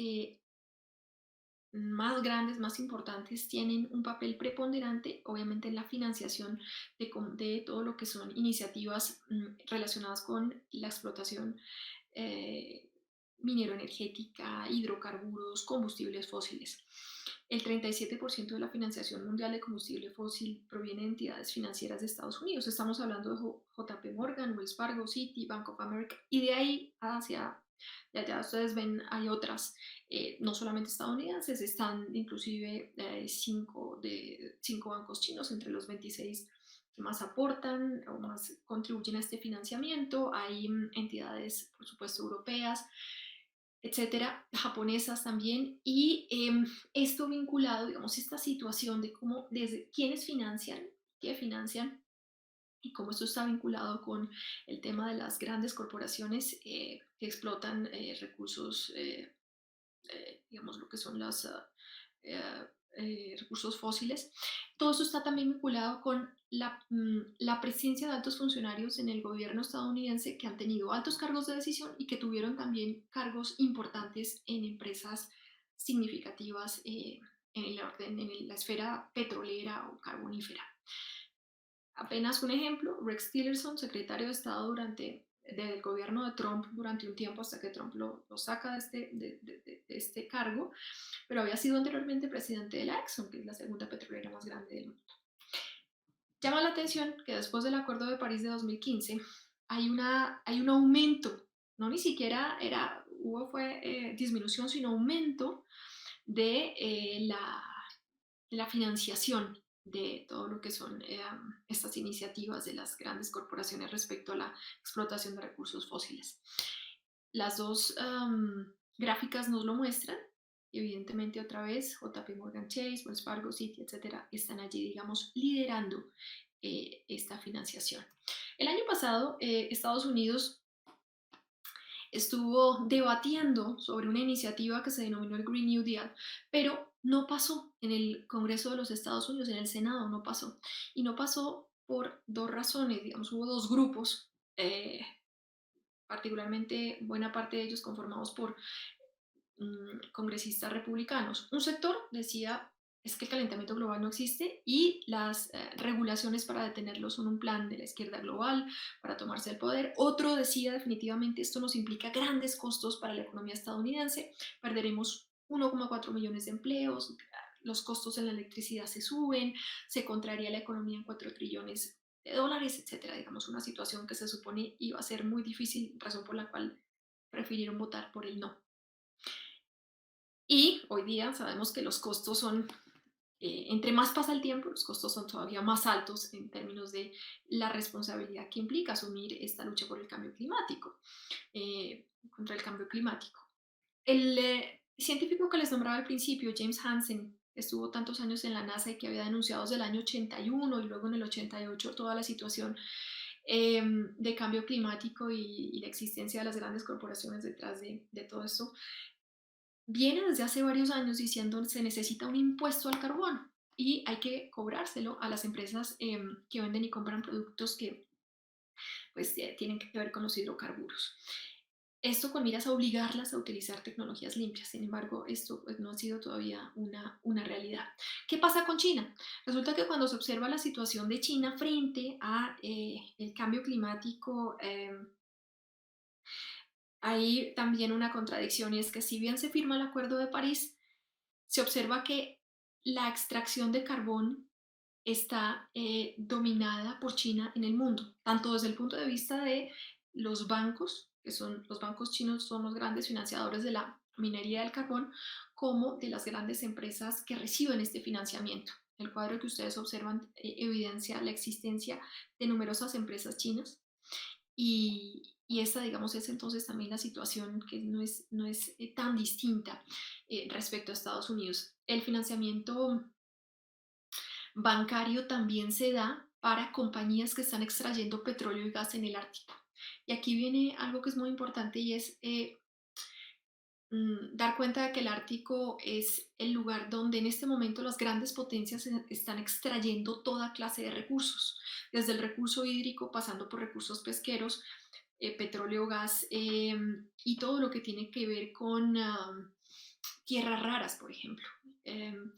más grandes, más importantes, tienen un papel preponderante, obviamente, en la financiación de todo lo que son iniciativas relacionadas con la explotación eh, minero-energética, hidrocarburos, combustibles fósiles. El 37% de la financiación mundial de combustible fósil proviene de entidades financieras de Estados Unidos. Estamos hablando de JP Morgan, Wells Fargo, Citi, Bank of America, y de ahí hacia de allá ustedes ven, hay otras, no solamente estadounidenses, están inclusive cinco bancos chinos entre los 26 que más aportan o más contribuyen a este financiamiento. Hay entidades, por supuesto, europeas, etcétera, japonesas también, y esto vinculado, digamos, esta situación de cómo, desde quiénes financian, qué financian, y cómo esto está vinculado con el tema de las grandes corporaciones que explotan recursos, digamos, lo que son los recursos fósiles. Todo eso está también vinculado con la presencia de altos funcionarios en el gobierno estadounidense que han tenido altos cargos de decisión y que tuvieron también cargos importantes en empresas significativas en la esfera petrolera o carbonífera. Apenas un ejemplo, Rex Tillerson, secretario de Estado del gobierno de Trump durante un tiempo hasta que Trump lo saca de este cargo, pero había sido anteriormente presidente de la Exxon, que es la segunda petrolera más grande del mundo. Llama la atención que después del Acuerdo de París de 2015 hay un aumento, no ni siquiera fue disminución, sino aumento de la financiación de todo lo que son estas iniciativas de las grandes corporaciones respecto a la explotación de recursos fósiles. Las dos gráficas nos lo muestran. Evidentemente, otra vez, JP Morgan Chase, Wells Fargo, Citi, etcétera, están allí, digamos, liderando esta financiación. El año pasado, Estados Unidos estuvo debatiendo sobre una iniciativa que se denominó el Green New Deal, pero no pasó en el Congreso de los Estados Unidos, en el Senado no pasó. Y no pasó por dos razones, digamos, hubo dos grupos, particularmente buena parte de ellos conformados por congresistas republicanos. Un sector decía es que el calentamiento global no existe y las regulaciones para detenerlo son un plan de la izquierda global para tomarse el poder. Otro decía definitivamente esto nos implica grandes costos para la economía estadounidense, perderemos 1,4 millones de empleos, los costos en la electricidad se suben, se contraería la economía en 4 trillones de dólares, etcétera. Digamos, una situación que se supone iba a ser muy difícil, razón por la cual prefirieron votar por el no. Y hoy día sabemos que los costos son, entre más pasa el tiempo, los costos son todavía más altos en términos de la responsabilidad que implica asumir esta lucha por el cambio climático, contra el cambio climático. El científico que les nombraba al principio, James Hansen, que estuvo tantos años en la NASA y que había denunciado desde el año 81 y luego en el 88 toda la situación de cambio climático y la existencia de las grandes corporaciones detrás de todo esto, viene desde hace varios años diciendo se necesita un impuesto al carbón y hay que cobrárselo a las empresas que venden y compran productos que pues tienen que ver con los hidrocarburos. Esto con miras a obligarlas a utilizar tecnologías limpias. Sin embargo, esto pues, no ha sido todavía una realidad. ¿Qué pasa con China? Resulta que cuando se observa la situación de China frente a el cambio climático, hay también una contradicción y es que si bien se firma el Acuerdo de París, se observa que la extracción de carbón está dominada por China en el mundo, tanto desde el punto de vista de los bancos, que son los bancos chinos, son los grandes financiadores de la minería del carbón, como de las grandes empresas que reciben este financiamiento. El cuadro que ustedes observan evidencia la existencia de numerosas empresas chinas y esta, digamos, es entonces también la situación que no es tan distinta respecto a Estados Unidos. El financiamiento bancario también se da para compañías que están extrayendo petróleo y gas en el Ártico. Y aquí viene algo que es muy importante y es dar cuenta de que el Ártico es el lugar donde en este momento las grandes potencias están extrayendo toda clase de recursos, desde el recurso hídrico, pasando por recursos pesqueros, petróleo, gas, y todo lo que tiene que ver con tierras raras, por ejemplo. Em,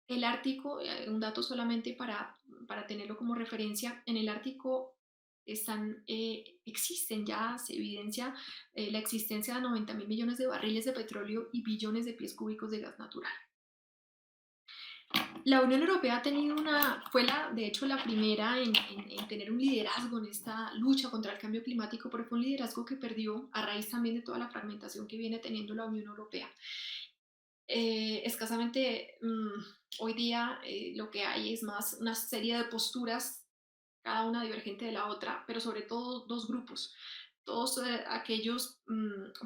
el Ártico, un dato solamente para tenerlo como referencia, en el Ártico existen ya, se evidencia la existencia de 90.000 millones de barriles de petróleo y billones de pies cúbicos de gas natural. La Unión Europea ha tenido fue de hecho la primera en tener un liderazgo en esta lucha contra el cambio climático, pero fue un liderazgo que perdió a raíz también de toda la fragmentación que viene teniendo la Unión Europea. Escasamente hoy día lo que hay es más una serie de posturas, cada una divergente de la otra, pero sobre todo dos grupos. Todos aquellos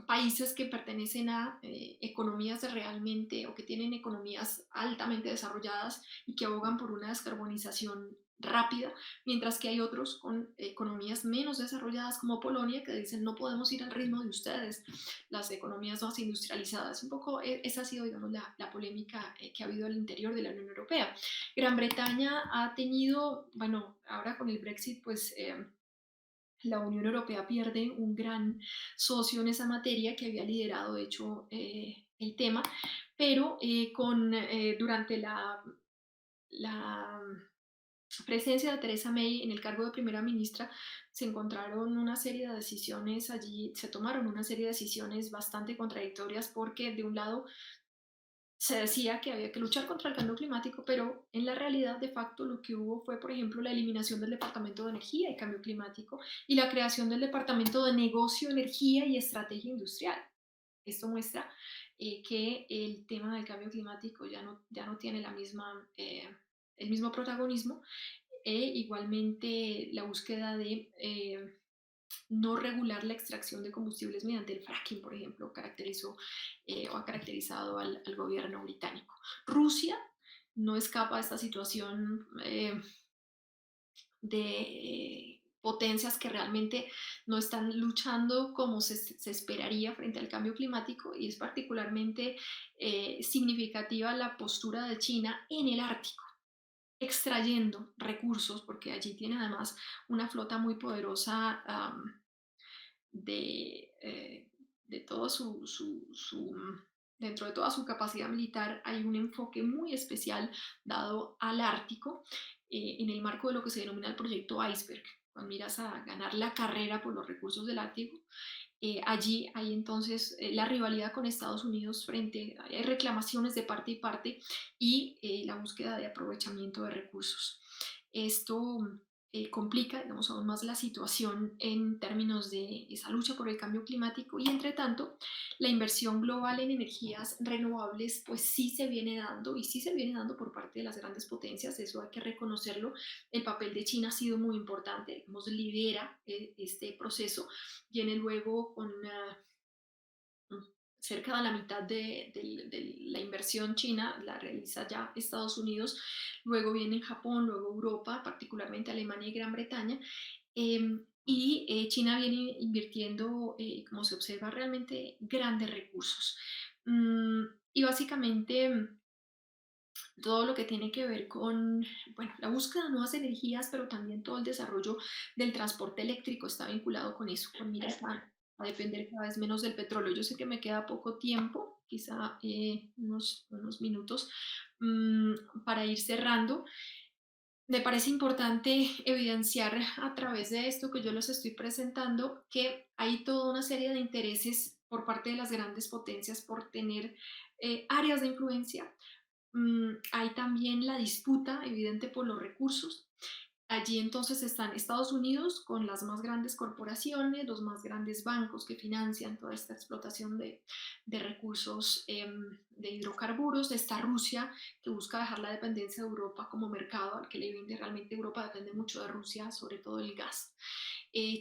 países que pertenecen a economías realmente o que tienen economías altamente desarrolladas y que abogan por una descarbonización rápida, mientras que hay otros con economías menos desarrolladas como Polonia que dicen no podemos ir al ritmo de ustedes, las economías más industrializadas. Un poco esa ha sido, digamos, la polémica que ha habido al interior de la Unión Europea. Gran Bretaña ha tenido, bueno, ahora con el Brexit, pues la Unión Europea pierde un gran socio en esa materia que había liderado, de hecho, el tema, pero durante la presencia de Theresa May en el cargo de primera ministra se encontraron una serie de decisiones allí, se tomaron una serie de decisiones bastante contradictorias porque de un lado se decía que había que luchar contra el cambio climático, pero en la realidad, de facto, lo que hubo fue, por ejemplo, la eliminación del Departamento de Energía y Cambio Climático y la creación del Departamento de Negocio, Energía y Estrategia Industrial. Esto muestra que el tema del cambio climático ya no tiene el mismo protagonismo e igualmente la búsqueda de no regular la extracción de combustibles mediante el fracking, por ejemplo, caracterizó o ha caracterizado al gobierno británico. Rusia no escapa de esta situación de potencias que realmente no están luchando como se esperaría frente al cambio climático y es particularmente significativa la postura de China en el Ártico extrayendo recursos, porque allí tiene además una flota muy poderosa de todo dentro de toda su capacidad militar hay un enfoque muy especial dado al Ártico en el marco de lo que se denomina el proyecto Iceberg. Cuando miras a ganar la carrera por los recursos del Ártico, allí hay entonces la rivalidad con Estados Unidos hay reclamaciones de parte y parte y la búsqueda de aprovechamiento de recursos. Esto complica, digamos, aún más la situación en términos de esa lucha por el cambio climático y, entre tanto, la inversión global en energías renovables, pues sí se viene dando y sí se viene dando por parte de las grandes potencias, eso hay que reconocerlo. El papel de China ha sido muy importante, digamos, lidera este proceso, viene luego con cerca de la mitad de la inversión china la realiza ya Estados Unidos, luego viene Japón, luego Europa, particularmente Alemania y Gran Bretaña, China viene invirtiendo, como se observa, realmente grandes recursos. Mm, y básicamente todo lo que tiene que ver con, bueno, la búsqueda de nuevas energías, pero también todo el desarrollo del transporte eléctrico está vinculado con eso, con miras a depender cada vez menos del petróleo. Yo sé que me queda poco tiempo, quizá unos minutos para ir cerrando. Me parece importante evidenciar a través de esto que yo les estoy presentando que hay toda una serie de intereses por parte de las grandes potencias por tener áreas de influencia. Hay también la disputa evidente por los recursos. Allí entonces están Estados Unidos con las más grandes corporaciones, los más grandes bancos que financian toda esta explotación de recursos de hidrocarburos. Está Rusia que busca dejar la dependencia de Europa como mercado al que le vende. Realmente Europa depende mucho de Rusia, sobre todo el gas.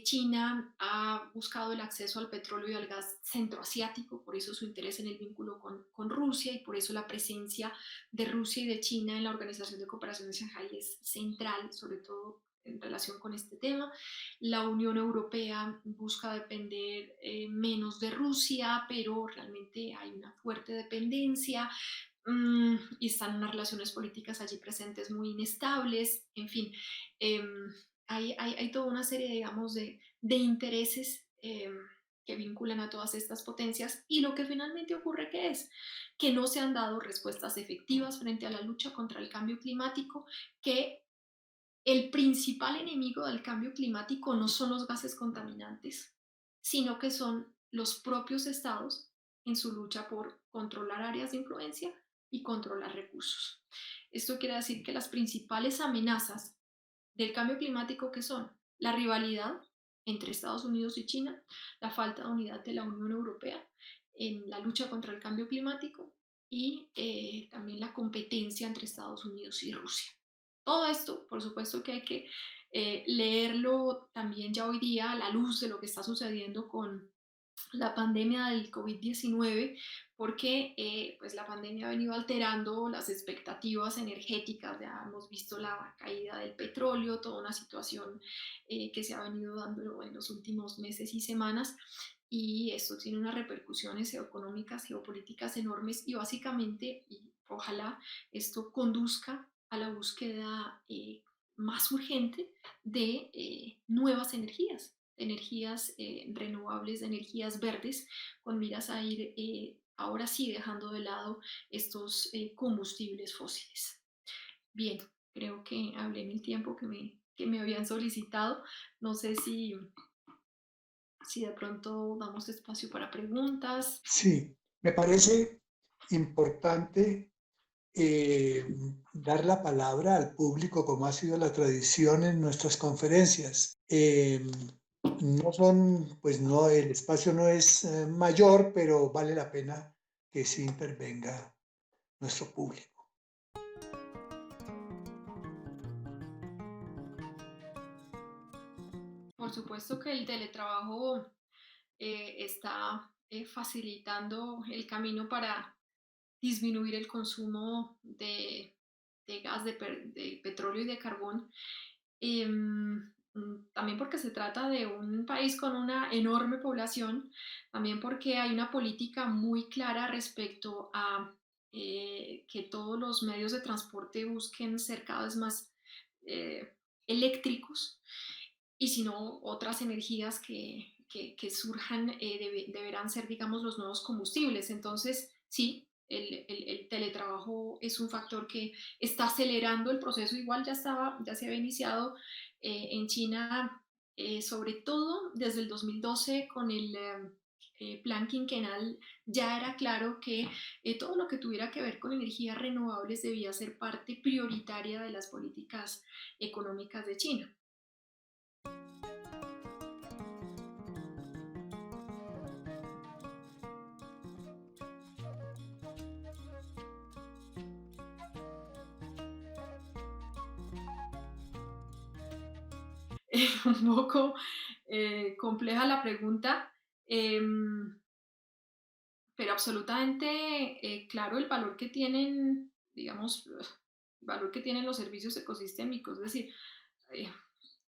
China ha buscado el acceso al petróleo y al gas centroasiático, por eso su interés en el vínculo con Rusia y por eso la presencia de Rusia y de China en la Organización de Cooperación de Shanghái es central, sobre todo en relación con este tema. La Unión Europea busca depender menos de Rusia, pero realmente hay una fuerte dependencia y están unas relaciones políticas allí presentes muy inestables. En fin, em, hay toda una serie, digamos, de intereses que vinculan a todas estas potencias y lo que finalmente ocurre que es que no se han dado respuestas efectivas frente a la lucha contra el cambio climático, que el principal enemigo del cambio climático no son los gases contaminantes, sino que son los propios estados en su lucha por controlar áreas de influencia y controlar recursos. Esto quiere decir que las principales amenazas del cambio climático, que son la rivalidad entre Estados Unidos y China, la falta de unidad de la Unión Europea en la lucha contra el cambio climático y también la competencia entre Estados Unidos y Rusia. Todo esto, por supuesto que hay que leerlo también ya hoy día a la luz de lo que está sucediendo con la pandemia del COVID-19, porque pues la pandemia ha venido alterando las expectativas energéticas, ya hemos visto la caída del petróleo, toda una situación que se ha venido dando en los últimos meses y semanas, y esto tiene unas repercusiones geoeconómicas, geopolíticas enormes, y básicamente, y ojalá esto conduzca a la búsqueda más urgente de nuevas energías renovables, de energías verdes, con miras a ir ahora sí dejando de lado estos combustibles fósiles. Bien, creo que hablé en el tiempo que me habían solicitado. No sé si de pronto damos espacio para preguntas. Sí, me parece importante dar la palabra al público como ha sido la tradición en nuestras conferencias. No son, pues no, el espacio no es mayor, pero vale la pena que sí intervenga nuestro público. Por supuesto que el teletrabajo está facilitando el camino para disminuir el consumo de gas, de petróleo y de carbón. También porque se trata de un país con una enorme población, también porque hay una política muy clara respecto a que todos los medios de transporte busquen ser cada vez más eh, eléctricos y si no, otras energías que surjan deberán ser, digamos, los nuevos combustibles. Entonces, sí, el teletrabajo es un factor que está acelerando el proceso. Igual ya se había iniciado en China, sobre todo desde el 2012 con el plan quinquenal, ya era claro que todo lo que tuviera que ver con energías renovables debía ser parte prioritaria de las políticas económicas de China. Un poco compleja la pregunta, pero absolutamente claro el valor que tienen, digamos, el valor que tienen los servicios ecosistémicos, es decir, eh,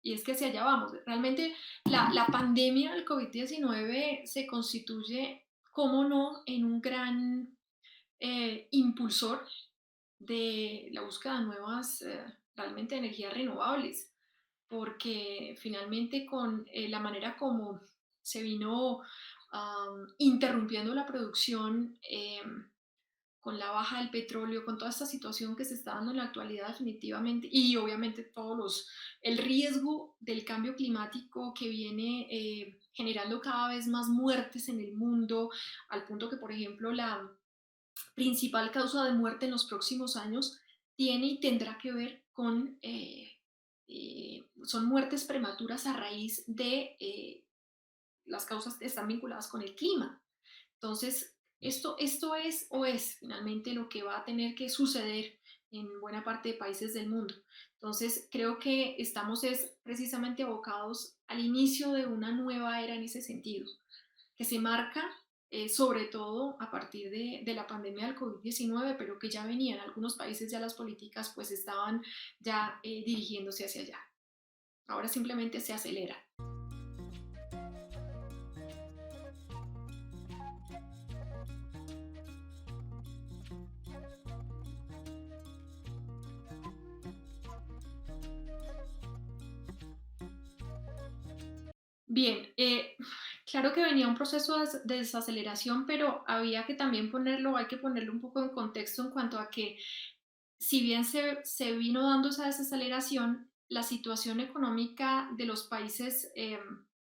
y es que hacia allá vamos. Realmente la pandemia del COVID-19 se constituye, cómo no, en un gran impulsor de la búsqueda de nuevas, realmente energías renovables, porque finalmente con la manera como se vino interrumpiendo la producción, con la baja del petróleo, con toda esta situación que se está dando en la actualidad definitivamente, y obviamente el riesgo del cambio climático que viene generando cada vez más muertes en el mundo, al punto que, por ejemplo, la principal causa de muerte en los próximos años tiene y tendrá que ver con, son muertes prematuras a raíz de las causas que están vinculadas con el clima. Entonces, esto es o es finalmente lo que va a tener que suceder en buena parte de países del mundo. Entonces, creo que estamos es precisamente abocados al inicio de una nueva era en ese sentido, que se marca sobre todo a partir de la pandemia del COVID-19, pero que ya venía en algunos países, ya las políticas pues estaban ya dirigiéndose hacia allá. ahora simplemente se acelera. Bien, claro que venía un proceso de desaceleración, pero había que también hay que ponerlo un poco en contexto en cuanto a que si bien se vino dando esa desaceleración, la situación económica de los países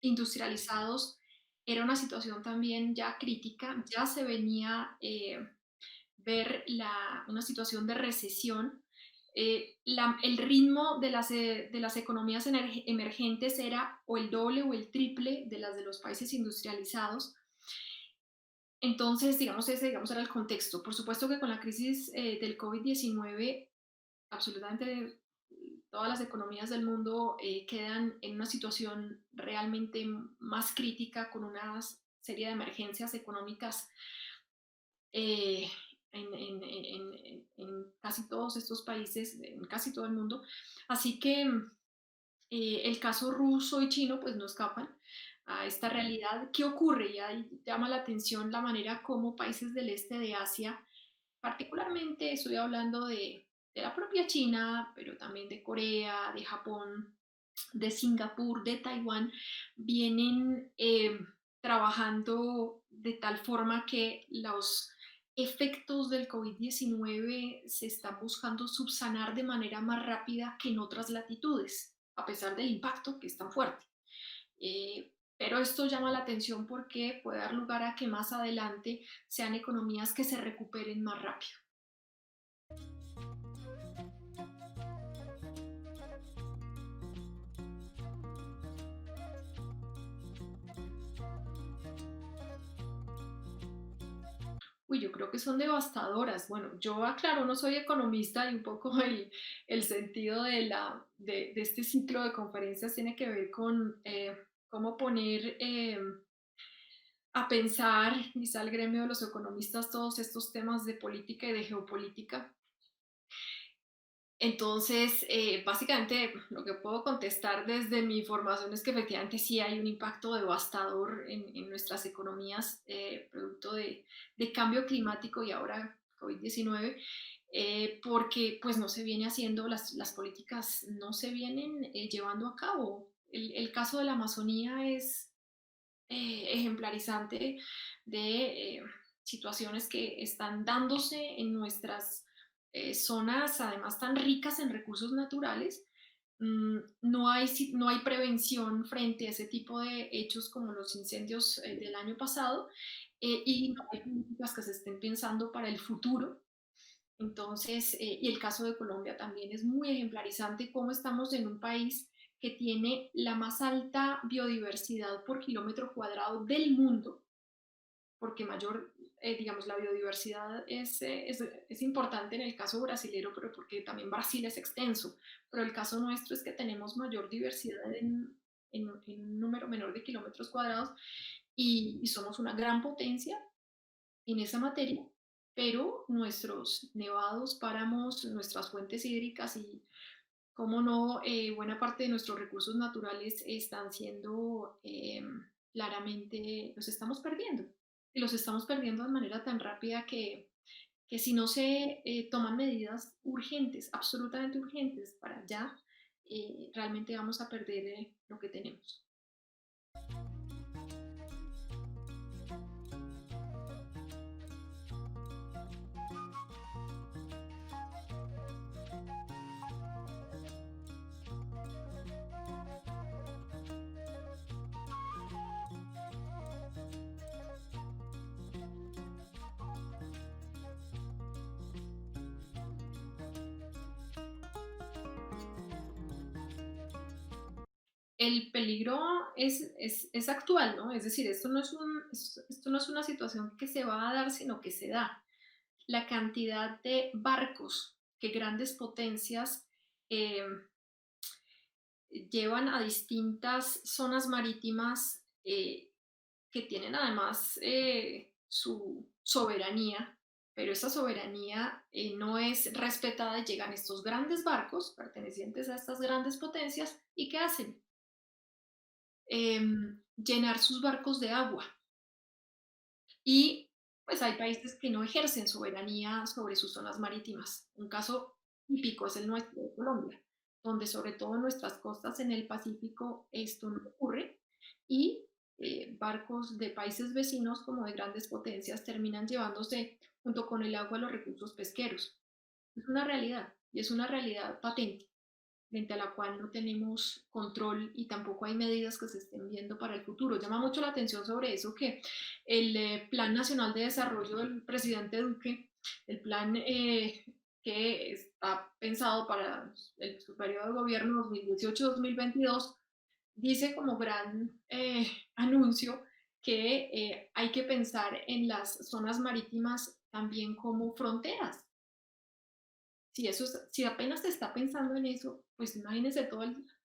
industrializados era una situación también ya crítica, ya se venía ver una situación de recesión. El ritmo de las economías emergentes era o el doble o el triple de las de los países industrializados. Entonces, digamos, era el contexto. Por supuesto que con la crisis del COVID-19 absolutamente todas las economías del mundo quedan en una situación realmente más crítica con una serie de emergencias económicas eh, en casi todos estos países, en casi todo el mundo. Así que el caso ruso y chino pues no escapan a esta realidad. ¿Qué ocurre? Y ahí llama la atención la manera como países del este de Asia, particularmente estoy hablando de la propia China, pero también de Corea, de Japón, de Singapur, de Taiwán, vienen trabajando de tal forma que los efectos del COVID-19 se están buscando subsanar de manera más rápida que en otras latitudes, a pesar del impacto que es tan fuerte. Pero esto llama la atención porque puede dar lugar a que más adelante sean economías que se recuperen más rápido. Uy, yo creo que son devastadoras. Bueno, yo aclaro, no soy economista y un poco el sentido de este ciclo de conferencias tiene que ver con cómo poner a pensar, quizá al gremio de los economistas, todos estos temas de política y de geopolítica. Entonces, básicamente lo que puedo contestar desde mi formación es que efectivamente sí hay un impacto devastador en nuestras economías, producto de cambio climático y ahora COVID-19, porque pues no se viene haciendo, las políticas no se vienen llevando a cabo. El caso de la Amazonía es ejemplarizante de situaciones que están dándose en nuestras zonas, además tan ricas en recursos naturales. No hay prevención frente a ese tipo de hechos como los incendios del año pasado y no hay políticas que se estén pensando para el futuro. Entonces, y el caso de Colombia también es muy ejemplarizante, cómo estamos en un país que tiene la más alta biodiversidad por kilómetro cuadrado del mundo, porque mayor, digamos, la biodiversidad es importante en el caso brasilero, pero porque también Brasil es extenso, pero el caso nuestro es que tenemos mayor diversidad en un número menor de kilómetros cuadrados y somos una gran potencia en esa materia, pero nuestros nevados, páramos, nuestras fuentes hídricas y, cómo no, buena parte de nuestros recursos naturales están siendo claramente, los estamos perdiendo. Y los estamos perdiendo de manera tan rápida que si no se toman medidas urgentes, absolutamente urgentes para ya, realmente vamos a perder lo que tenemos. El peligro es actual, ¿no? Es decir, esto no es una situación que se va a dar, sino que se da. La cantidad de barcos que grandes potencias eh, llevan a distintas zonas marítimas que tienen además su soberanía pero esa soberanía no es respetada y llegan estos grandes barcos pertenecientes a estas grandes potencias y ¿qué hacen? Llenar sus barcos de agua. Y pues hay países que no ejercen soberanía sobre sus zonas marítimas. Un caso típico es el nuestro de Colombia, donde sobre todo en nuestras costas en el Pacífico esto no ocurre y barcos de países vecinos como de grandes potencias terminan llevándose junto con el agua los recursos pesqueros. Es una realidad y es una realidad patente frente a la cual no tenemos control y tampoco hay medidas que se estén viendo para el futuro. Llama mucho la atención sobre eso que el Plan Nacional de Desarrollo del presidente Duque, el plan que está pensado para su periodo de gobierno 2018-2022, dice como gran anuncio que hay que pensar en las zonas marítimas también como fronteras. Si apenas se está pensando en eso, pues imagínense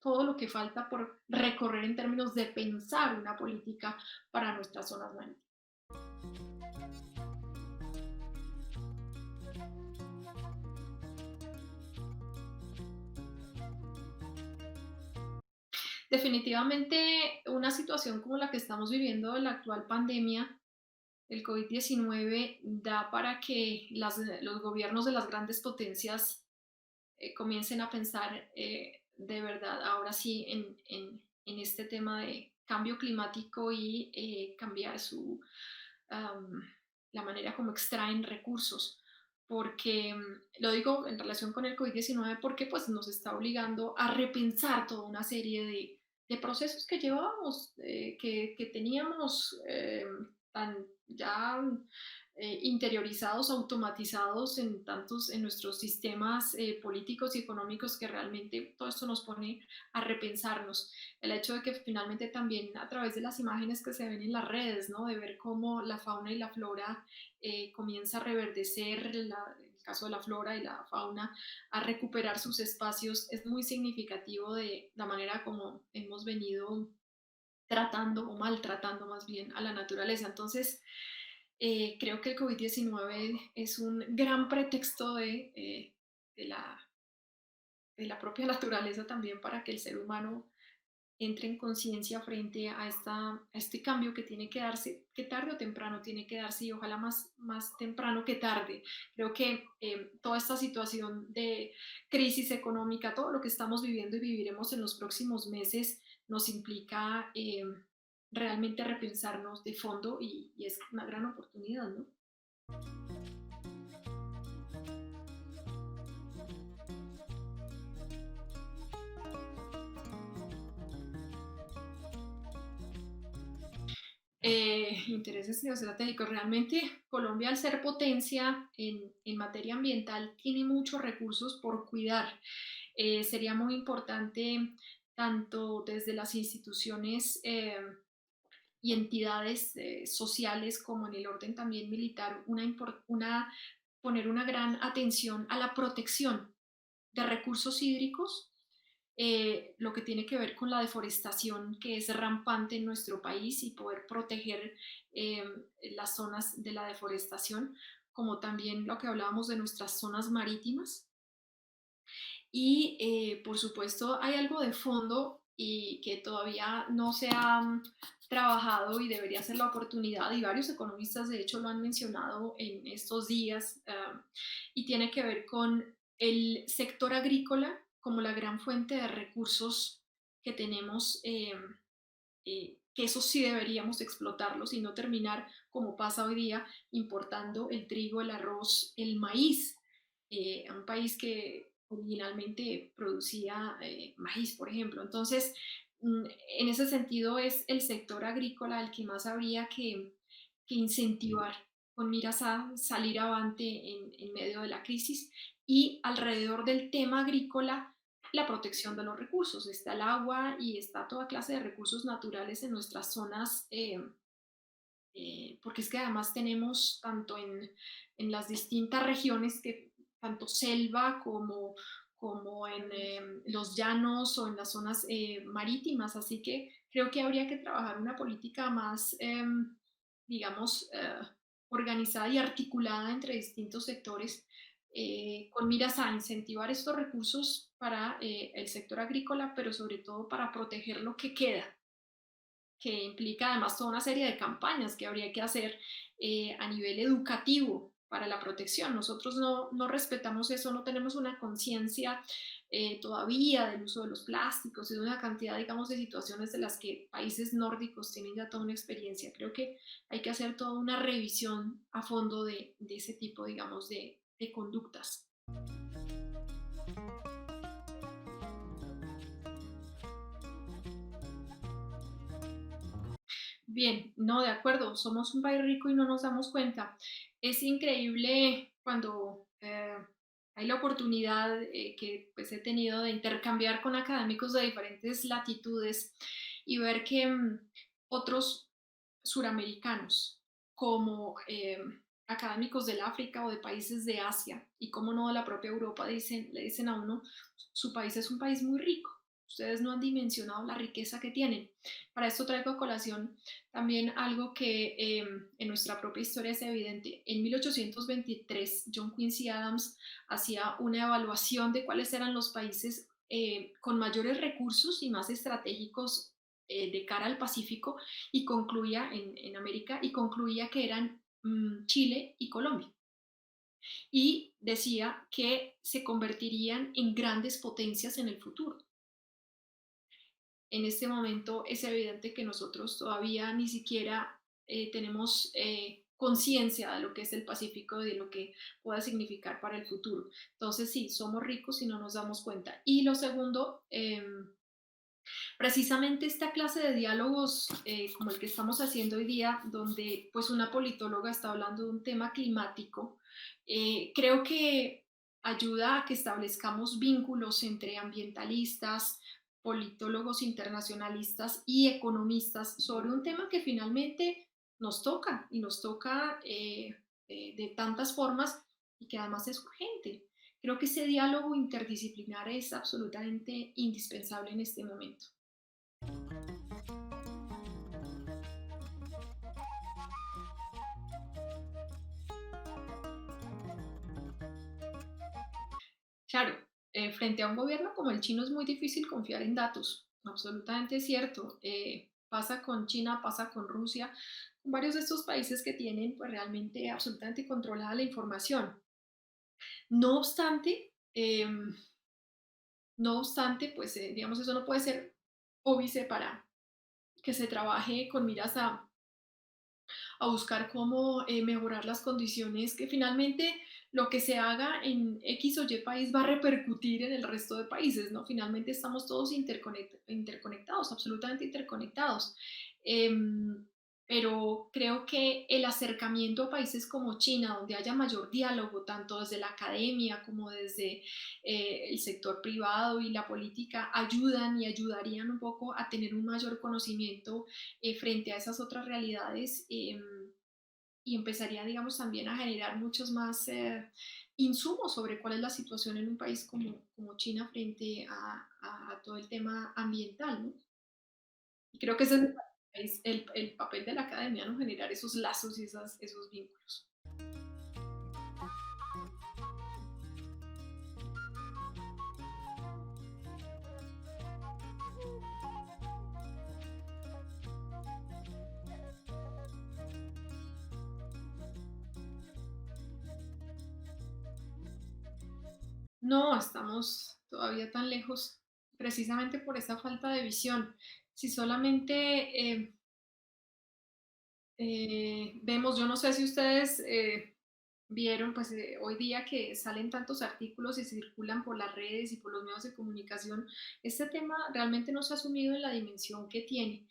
todo lo que falta por recorrer en términos de pensar una política para nuestras zonas marítimas. Definitivamente una situación como la que estamos viviendo de la actual pandemia, el COVID-19, da para que los gobiernos de las grandes potencias comiencen a pensar de verdad, ahora sí, en este tema de cambio climático y cambiar um, la manera como extraen recursos. Porque lo digo en relación con el COVID-19 porque pues, nos está obligando a repensar toda una serie de procesos que llevábamos, que teníamos tan ya interiorizados, automatizados en tantos, en nuestros sistemas políticos y económicos que realmente todo esto nos pone a repensarnos. El hecho de que finalmente también a través de las imágenes que se ven en las redes, ¿no? De ver cómo la fauna y la flora comienza a reverdecer, el caso de la flora y la fauna, a recuperar sus espacios, es muy significativo de la manera como hemos venido tratando o maltratando más bien a la naturaleza. Entonces, creo que el COVID-19 es un gran pretexto de, la, de la propia naturaleza también para que el ser humano entre en conciencia frente a este cambio que tiene que darse, que tarde o temprano tiene que darse y ojalá más temprano que tarde. Creo que toda esta situación de crisis económica, todo lo que estamos viviendo y viviremos en los próximos meses nos implica realmente repensarnos de fondo y es una gran oportunidad, ¿no? Intereses geoestratégicos. Realmente Colombia, al ser potencia en materia ambiental, tiene muchos recursos por cuidar. Sería muy importante, tanto desde las instituciones y entidades sociales como en el orden también militar, poner una gran atención a la protección de recursos hídricos, lo que tiene que ver con la deforestación que es rampante en nuestro país y poder proteger eh, las zonas de la deforestación, como también lo que hablábamos de nuestras zonas marítimas. Y por supuesto hay algo de fondo y que todavía no se ha trabajado y debería ser la oportunidad, y varios economistas de hecho lo han mencionado en estos días, y tiene que ver con el sector agrícola como la gran fuente de recursos que tenemos, que eso sí deberíamos explotarlos y no terminar como pasa hoy día importando el trigo, el arroz, el maíz, a un país que originalmente producía maíz, por ejemplo. Entonces, en ese sentido es el sector agrícola el que más habría que incentivar con miras a salir avante en medio de la crisis y alrededor del tema agrícola la protección de los recursos. Está el agua y está toda clase de recursos naturales en nuestras zonas, porque es que además tenemos tanto en las distintas regiones, que tanto selva como en los llanos o en las zonas marítimas, así que creo que habría que trabajar una política más, digamos, organizada y articulada entre distintos sectores, con miras a incentivar estos recursos para el sector agrícola, pero sobre todo para proteger lo que queda, que implica además toda una serie de campañas que habría que hacer a nivel educativo para la protección. Nosotros no respetamos eso, no tenemos una conciencia todavía del uso de los plásticos y de una cantidad, digamos, de situaciones de las que países nórdicos tienen ya toda una experiencia. Creo que hay que hacer toda una revisión a fondo de ese tipo, digamos, de conductas. Bien, no, de acuerdo, somos un país rico y no nos damos cuenta. Es increíble cuando hay la oportunidad que pues he tenido de intercambiar con académicos de diferentes latitudes y ver que otros suramericanos, como académicos del África o de países de Asia, y como no de la propia Europa, le dicen a uno, su país es un país muy rico. Ustedes no han dimensionado la riqueza que tienen. Para esto traigo a colación también algo que en nuestra propia historia es evidente. En 1823, John Quincy Adams hacía una evaluación de cuáles eran los países con mayores recursos y más estratégicos de cara al Pacífico y concluía en América y concluía que eran Chile y Colombia. Y decía que se convertirían en grandes potencias en el futuro. En este momento es evidente que nosotros todavía ni siquiera tenemos conciencia de lo que es el Pacífico y de lo que pueda significar para el futuro. Entonces sí, somos ricos y no nos damos cuenta. Y lo segundo, precisamente esta clase de diálogos como el que estamos haciendo hoy día, donde pues una politóloga está hablando de un tema climático, creo que ayuda a que establezcamos vínculos entre ambientalistas, politólogos internacionalistas y economistas sobre un tema que finalmente nos toca y nos toca de tantas formas y que además es urgente. Creo que ese diálogo interdisciplinar es absolutamente indispensable en este momento. Claro, frente a un gobierno como el chino es muy difícil confiar en datos, absolutamente cierto. Pasa con China, pasa con Rusia, con varios de estos países que tienen pues realmente absolutamente controlada la información. No obstante, no obstante, pues digamos, eso no puede ser óbice para que se trabaje con miras a buscar cómo mejorar las condiciones, que finalmente lo que se haga en X o Y país va a repercutir en el resto de países, ¿no? Finalmente estamos todos interconectados, absolutamente interconectados. Em, pero creo que el acercamiento a países como China, donde haya mayor diálogo, tanto desde la academia como desde el sector privado y la política, ayudan y ayudarían un poco a tener un mayor conocimiento frente a esas otras realidades y empezaría, digamos, también a generar muchos más insumos sobre cuál es la situación en un país como China frente a todo el tema ambiental, ¿no? Y creo que ese es el papel de la academia, ¿no? Generar esos lazos y esos vínculos. No, estamos todavía tan lejos, precisamente por esa falta de visión. Si solamente vemos, yo no sé si ustedes vieron, pues hoy día que salen tantos artículos y circulan por las redes y por los medios de comunicación, este tema realmente no se ha asumido en la dimensión que tiene.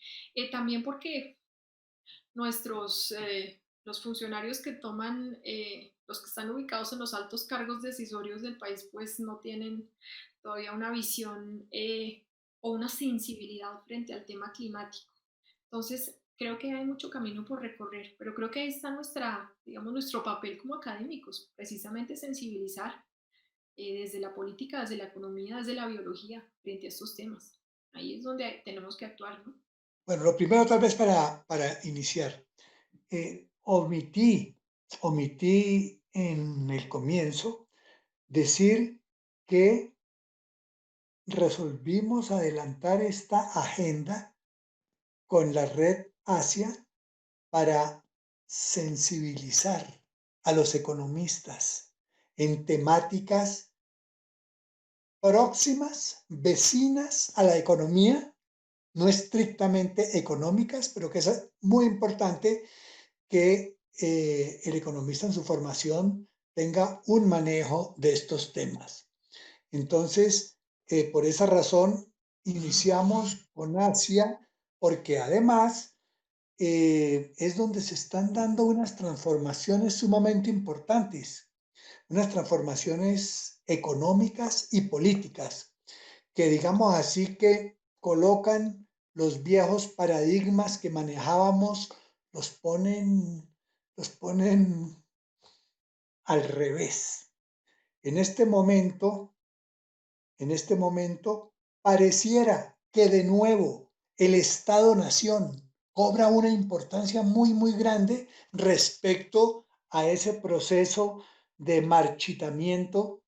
También porque los funcionarios que toman, los que están ubicados en los altos cargos decisorios del país, pues no tienen todavía una visión o una sensibilidad frente al tema climático. Entonces, creo que hay mucho camino por recorrer, pero creo que ahí está digamos, nuestro papel como académicos, precisamente sensibilizar desde la política, desde la economía, desde la biología frente a estos temas. Ahí es donde tenemos que actuar, ¿no? Bueno, lo primero tal vez para iniciar, omití omití en el comienzo decir que resolvimos adelantar esta agenda con la red Asia para sensibilizar a los economistas en temáticas próximas, vecinas a la economía, no estrictamente económicas, pero que es muy importante que el economista en su formación tenga un manejo de estos temas. Entonces, por esa razón, iniciamos con Asia, porque además es donde se están dando unas transformaciones sumamente importantes, unas transformaciones económicas y políticas, que digamos así que colocan los viejos paradigmas que manejábamos, los ponen al revés. En este momento, en este momento, pareciera que de nuevo el Estado-nación cobra una importancia muy, muy grande respecto a ese proceso de marchitamiento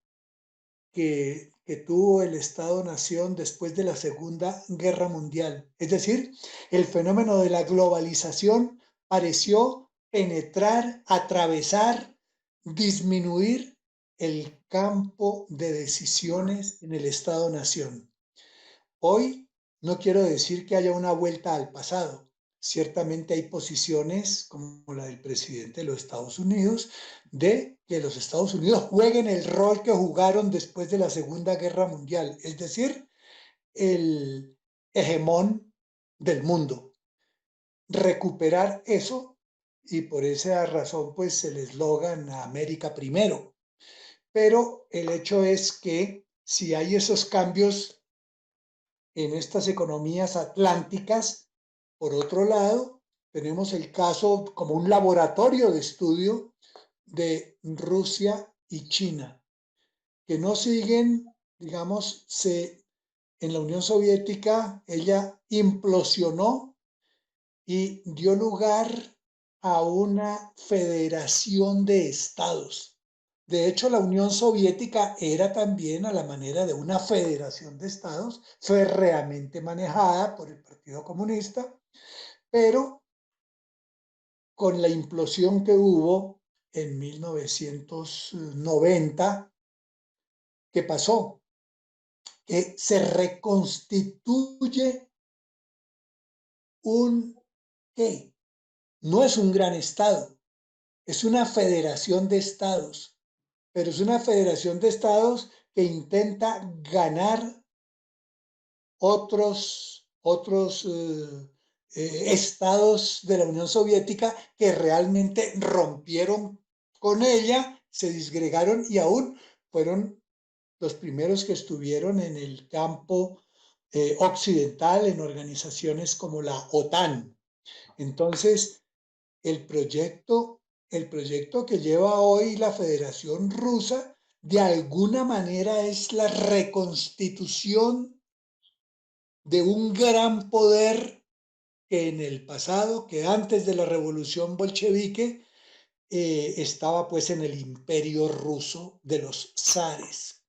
que tuvo el Estado-nación después de la Segunda Guerra Mundial. Es decir, el fenómeno de la globalización pareció penetrar, atravesar, disminuir el campo de decisiones en el Estado-nación. Hoy no quiero decir que haya una vuelta al pasado. Ciertamente hay posiciones como la del presidente de los Estados Unidos de que los Estados Unidos jueguen el rol que jugaron después de la Segunda Guerra Mundial, es decir, el hegemón del mundo. Recuperar eso y por esa razón pues el eslogan América primero. Pero el hecho es que si hay esos cambios en estas economías atlánticas. Por otro lado, tenemos el caso como un laboratorio de estudio de Rusia y China, que no siguen, digamos, en la Unión Soviética ella implosionó y dio lugar a una federación de estados. De hecho, la Unión Soviética era también a la manera de una federación de estados, férreamente manejada por el Partido Comunista, pero con la implosión que hubo en 1990, ¿qué pasó? Que se reconstituye un, ¿qué? No es un gran estado, es una federación de estados, pero es una federación de estados que intenta ganar otros estados de la Unión Soviética que realmente rompieron con ella, se disgregaron y aún fueron los primeros que estuvieron en el campo occidental en organizaciones como la OTAN. Entonces, el proyecto, el proyecto que lleva hoy la Federación Rusa de alguna manera es la reconstitución de un gran poder que en el pasado, que antes de la revolución bolchevique, estaba pues en el imperio ruso de los zares.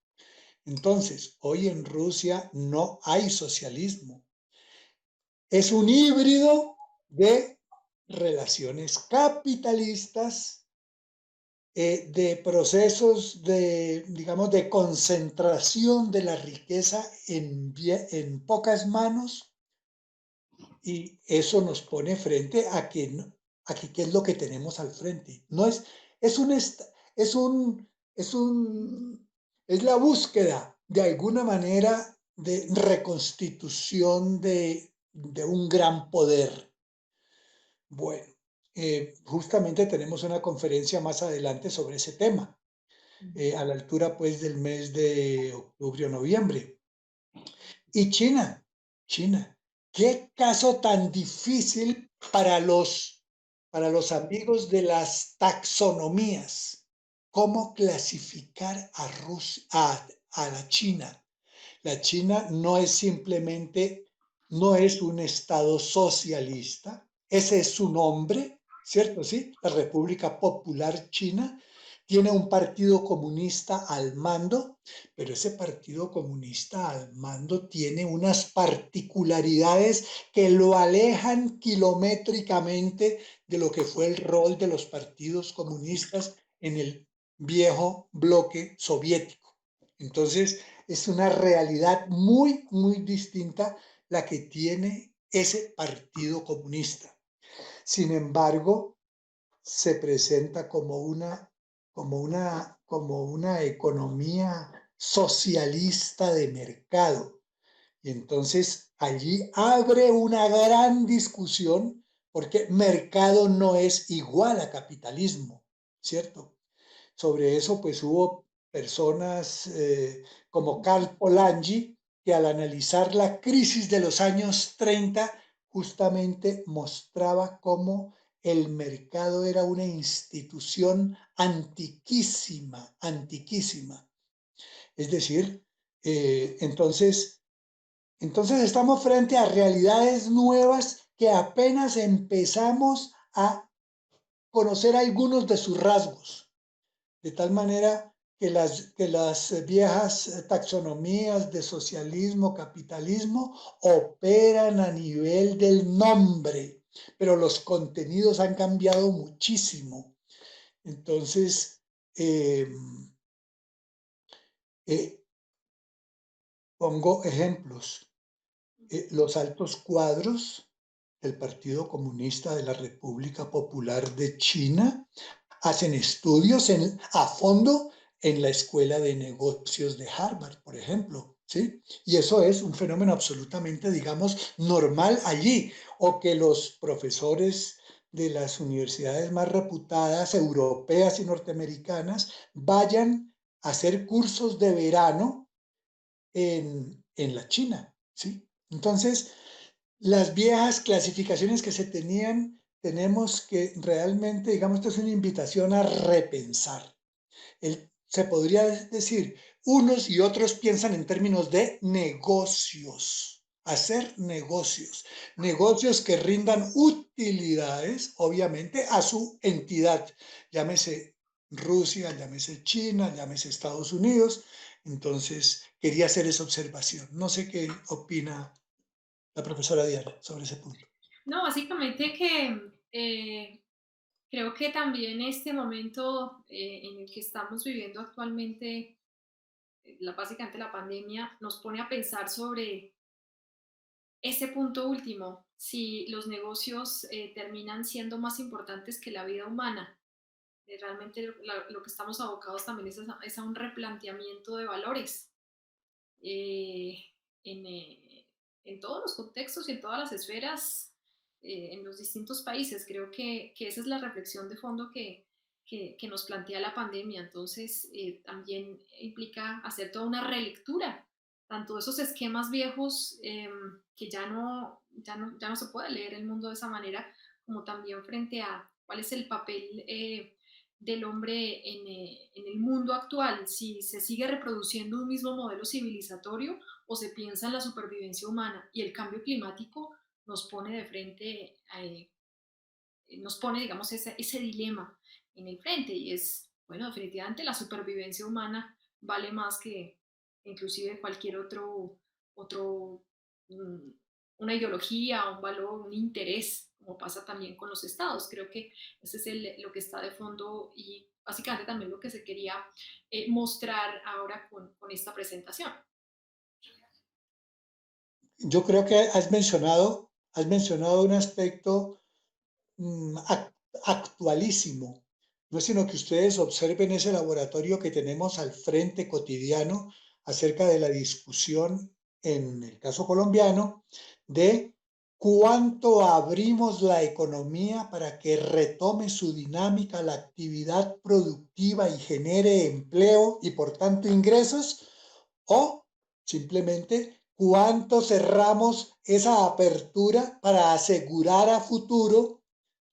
Entonces, hoy en Rusia no hay socialismo. Es un híbrido de relaciones capitalistas, de procesos de, digamos, de concentración de la riqueza en pocas manos, y eso nos pone frente a que qué es lo que tenemos al frente. No es, es un, es un, es un, es la búsqueda de alguna manera de reconstitución de un gran poder. Bueno, justamente tenemos una conferencia más adelante sobre ese tema, a la altura pues del mes de octubre o noviembre. Y China, qué caso tan difícil para los amigos de las taxonomías. ¿Cómo clasificar a, a la China? La China no es simplemente, no es un estado socialista, ese es su nombre, ¿cierto? Sí, la República Popular China tiene un partido comunista al mando, pero ese partido comunista al mando tiene unas particularidades que lo alejan kilométricamente de lo que fue el rol de los partidos comunistas en el viejo bloque soviético. Entonces, es una realidad muy, muy distinta la que tiene ese partido comunista. Sin embargo, se presenta como una economía socialista de mercado. Y entonces allí abre una gran discusión porque mercado no es igual a capitalismo, ¿cierto? Sobre eso, pues hubo personas como Karl Polanyi, que al analizar la crisis de los años 30, justamente mostraba cómo el mercado era una institución antiquísima, antiquísima. Es decir, entonces estamos frente a realidades nuevas que apenas empezamos a conocer algunos de sus rasgos, de tal manera que las viejas taxonomías de socialismo, capitalismo, operan a nivel del nombre, pero los contenidos han cambiado muchísimo. Entonces, eh, eh, pongo ejemplos. Los altos cuadros del Partido Comunista de la República Popular de China hacen estudios a fondo en la Escuela de Negocios de Harvard, por ejemplo, ¿sí? Y eso es un fenómeno absolutamente, digamos, normal allí, o que los profesores de las universidades más reputadas, europeas y norteamericanas, vayan a hacer cursos de verano en la China, ¿sí? Entonces, las viejas clasificaciones que se tenían, tenemos que realmente, digamos, esto es una invitación a repensar. Se podría decir, unos y otros piensan en términos de negocios, hacer negocios, negocios que rindan utilidades, obviamente, a su entidad, llámese Rusia, llámese China, llámese Estados Unidos. Entonces, quería hacer esa observación. No sé qué opina la profesora Diana sobre ese punto. No, básicamente que creo que también este momento en el que estamos viviendo actualmente, básicamente la pandemia, nos pone a pensar sobre ese punto último, si los negocios terminan siendo más importantes que la vida humana. Realmente lo que estamos abocados también es a un replanteamiento de valores eh, en, eh, en todos los contextos y en todas las esferas, en los distintos países. Creo que esa es la reflexión de fondo que nos plantea la pandemia. Entonces, también implica hacer toda una relectura, tanto de esos esquemas viejos que ya no se puede leer el mundo de esa manera, como también frente a cuál es el papel del hombre en el mundo actual, si se sigue reproduciendo un mismo modelo civilizatorio o se piensa en la supervivencia humana. Y el cambio climático nos pone de frente, nos pone, digamos, ese dilema en el frente y es, bueno, definitivamente la supervivencia humana vale más que inclusive cualquier otro mm, una ideología, un valor, un interés, como pasa también con los estados. Creo que ese es lo que está de fondo y básicamente también lo que se quería mostrar ahora con esta presentación. Yo creo que has mencionado un aspecto actualísimo. No es sino que ustedes observen ese laboratorio que tenemos al frente cotidiano acerca de la discusión, en el caso colombiano, de cuánto abrimos la economía para que retome su dinámica, la actividad productiva y genere empleo y por tanto ingresos, o simplemente cuánto cerramos esa apertura para asegurar a futuro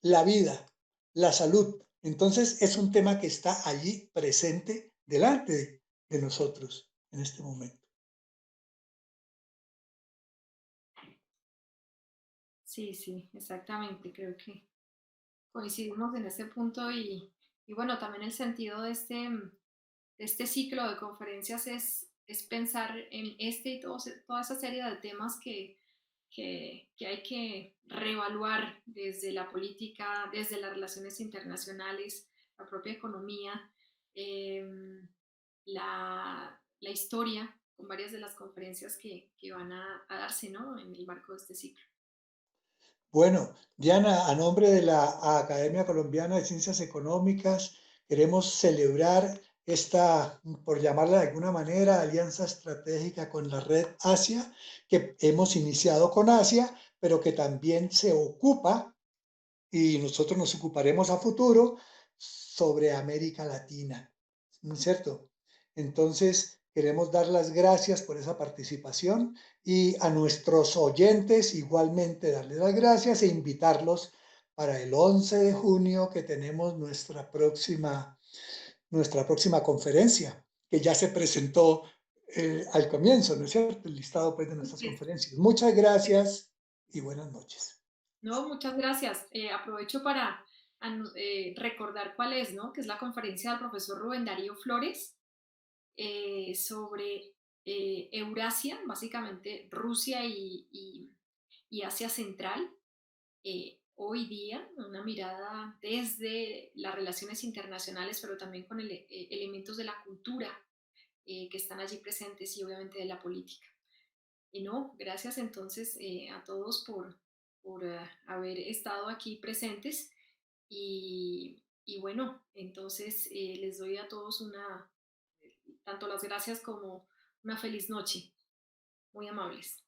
la vida, la salud. Entonces es un tema que está allí presente delante de nosotros en este momento. Sí, sí, exactamente, creo que coincidimos en ese punto y bueno, también el sentido de este ciclo de conferencias es pensar en este y toda esa serie de temas que hay que reevaluar desde la política, desde las relaciones internacionales, la propia economía, eh, la historia, con varias de las conferencias que van a darse, ¿no? En el marco de este ciclo. Bueno, Diana, a nombre de la Academia Colombiana de Ciencias Económicas, queremos celebrar esta, por llamarla de alguna manera, alianza estratégica con la Red Asia, que hemos iniciado con Asia, pero que también se ocupa, y nosotros nos ocuparemos a futuro, sobre América Latina, ¿no es cierto? Entonces, queremos dar las gracias por esa participación y a nuestros oyentes igualmente darles las gracias e invitarlos para el 11 de junio que tenemos nuestra próxima conferencia, que ya se presentó al comienzo, ¿no es cierto? El listado pues, de nuestras conferencias. Muchas gracias y buenas noches. No, muchas gracias. Aprovecho para recordar cuál es, ¿no? Que es la conferencia del profesor Rubén Darío Flores sobre Eurasia, básicamente Rusia y Asia Central. Hoy día, una mirada desde las relaciones internacionales, pero también con elementos de la cultura que están allí presentes y obviamente de la política. Y no, gracias entonces a todos por haber estado aquí presentes y bueno, entonces les doy a todos tanto las gracias como una feliz noche. Muy amables.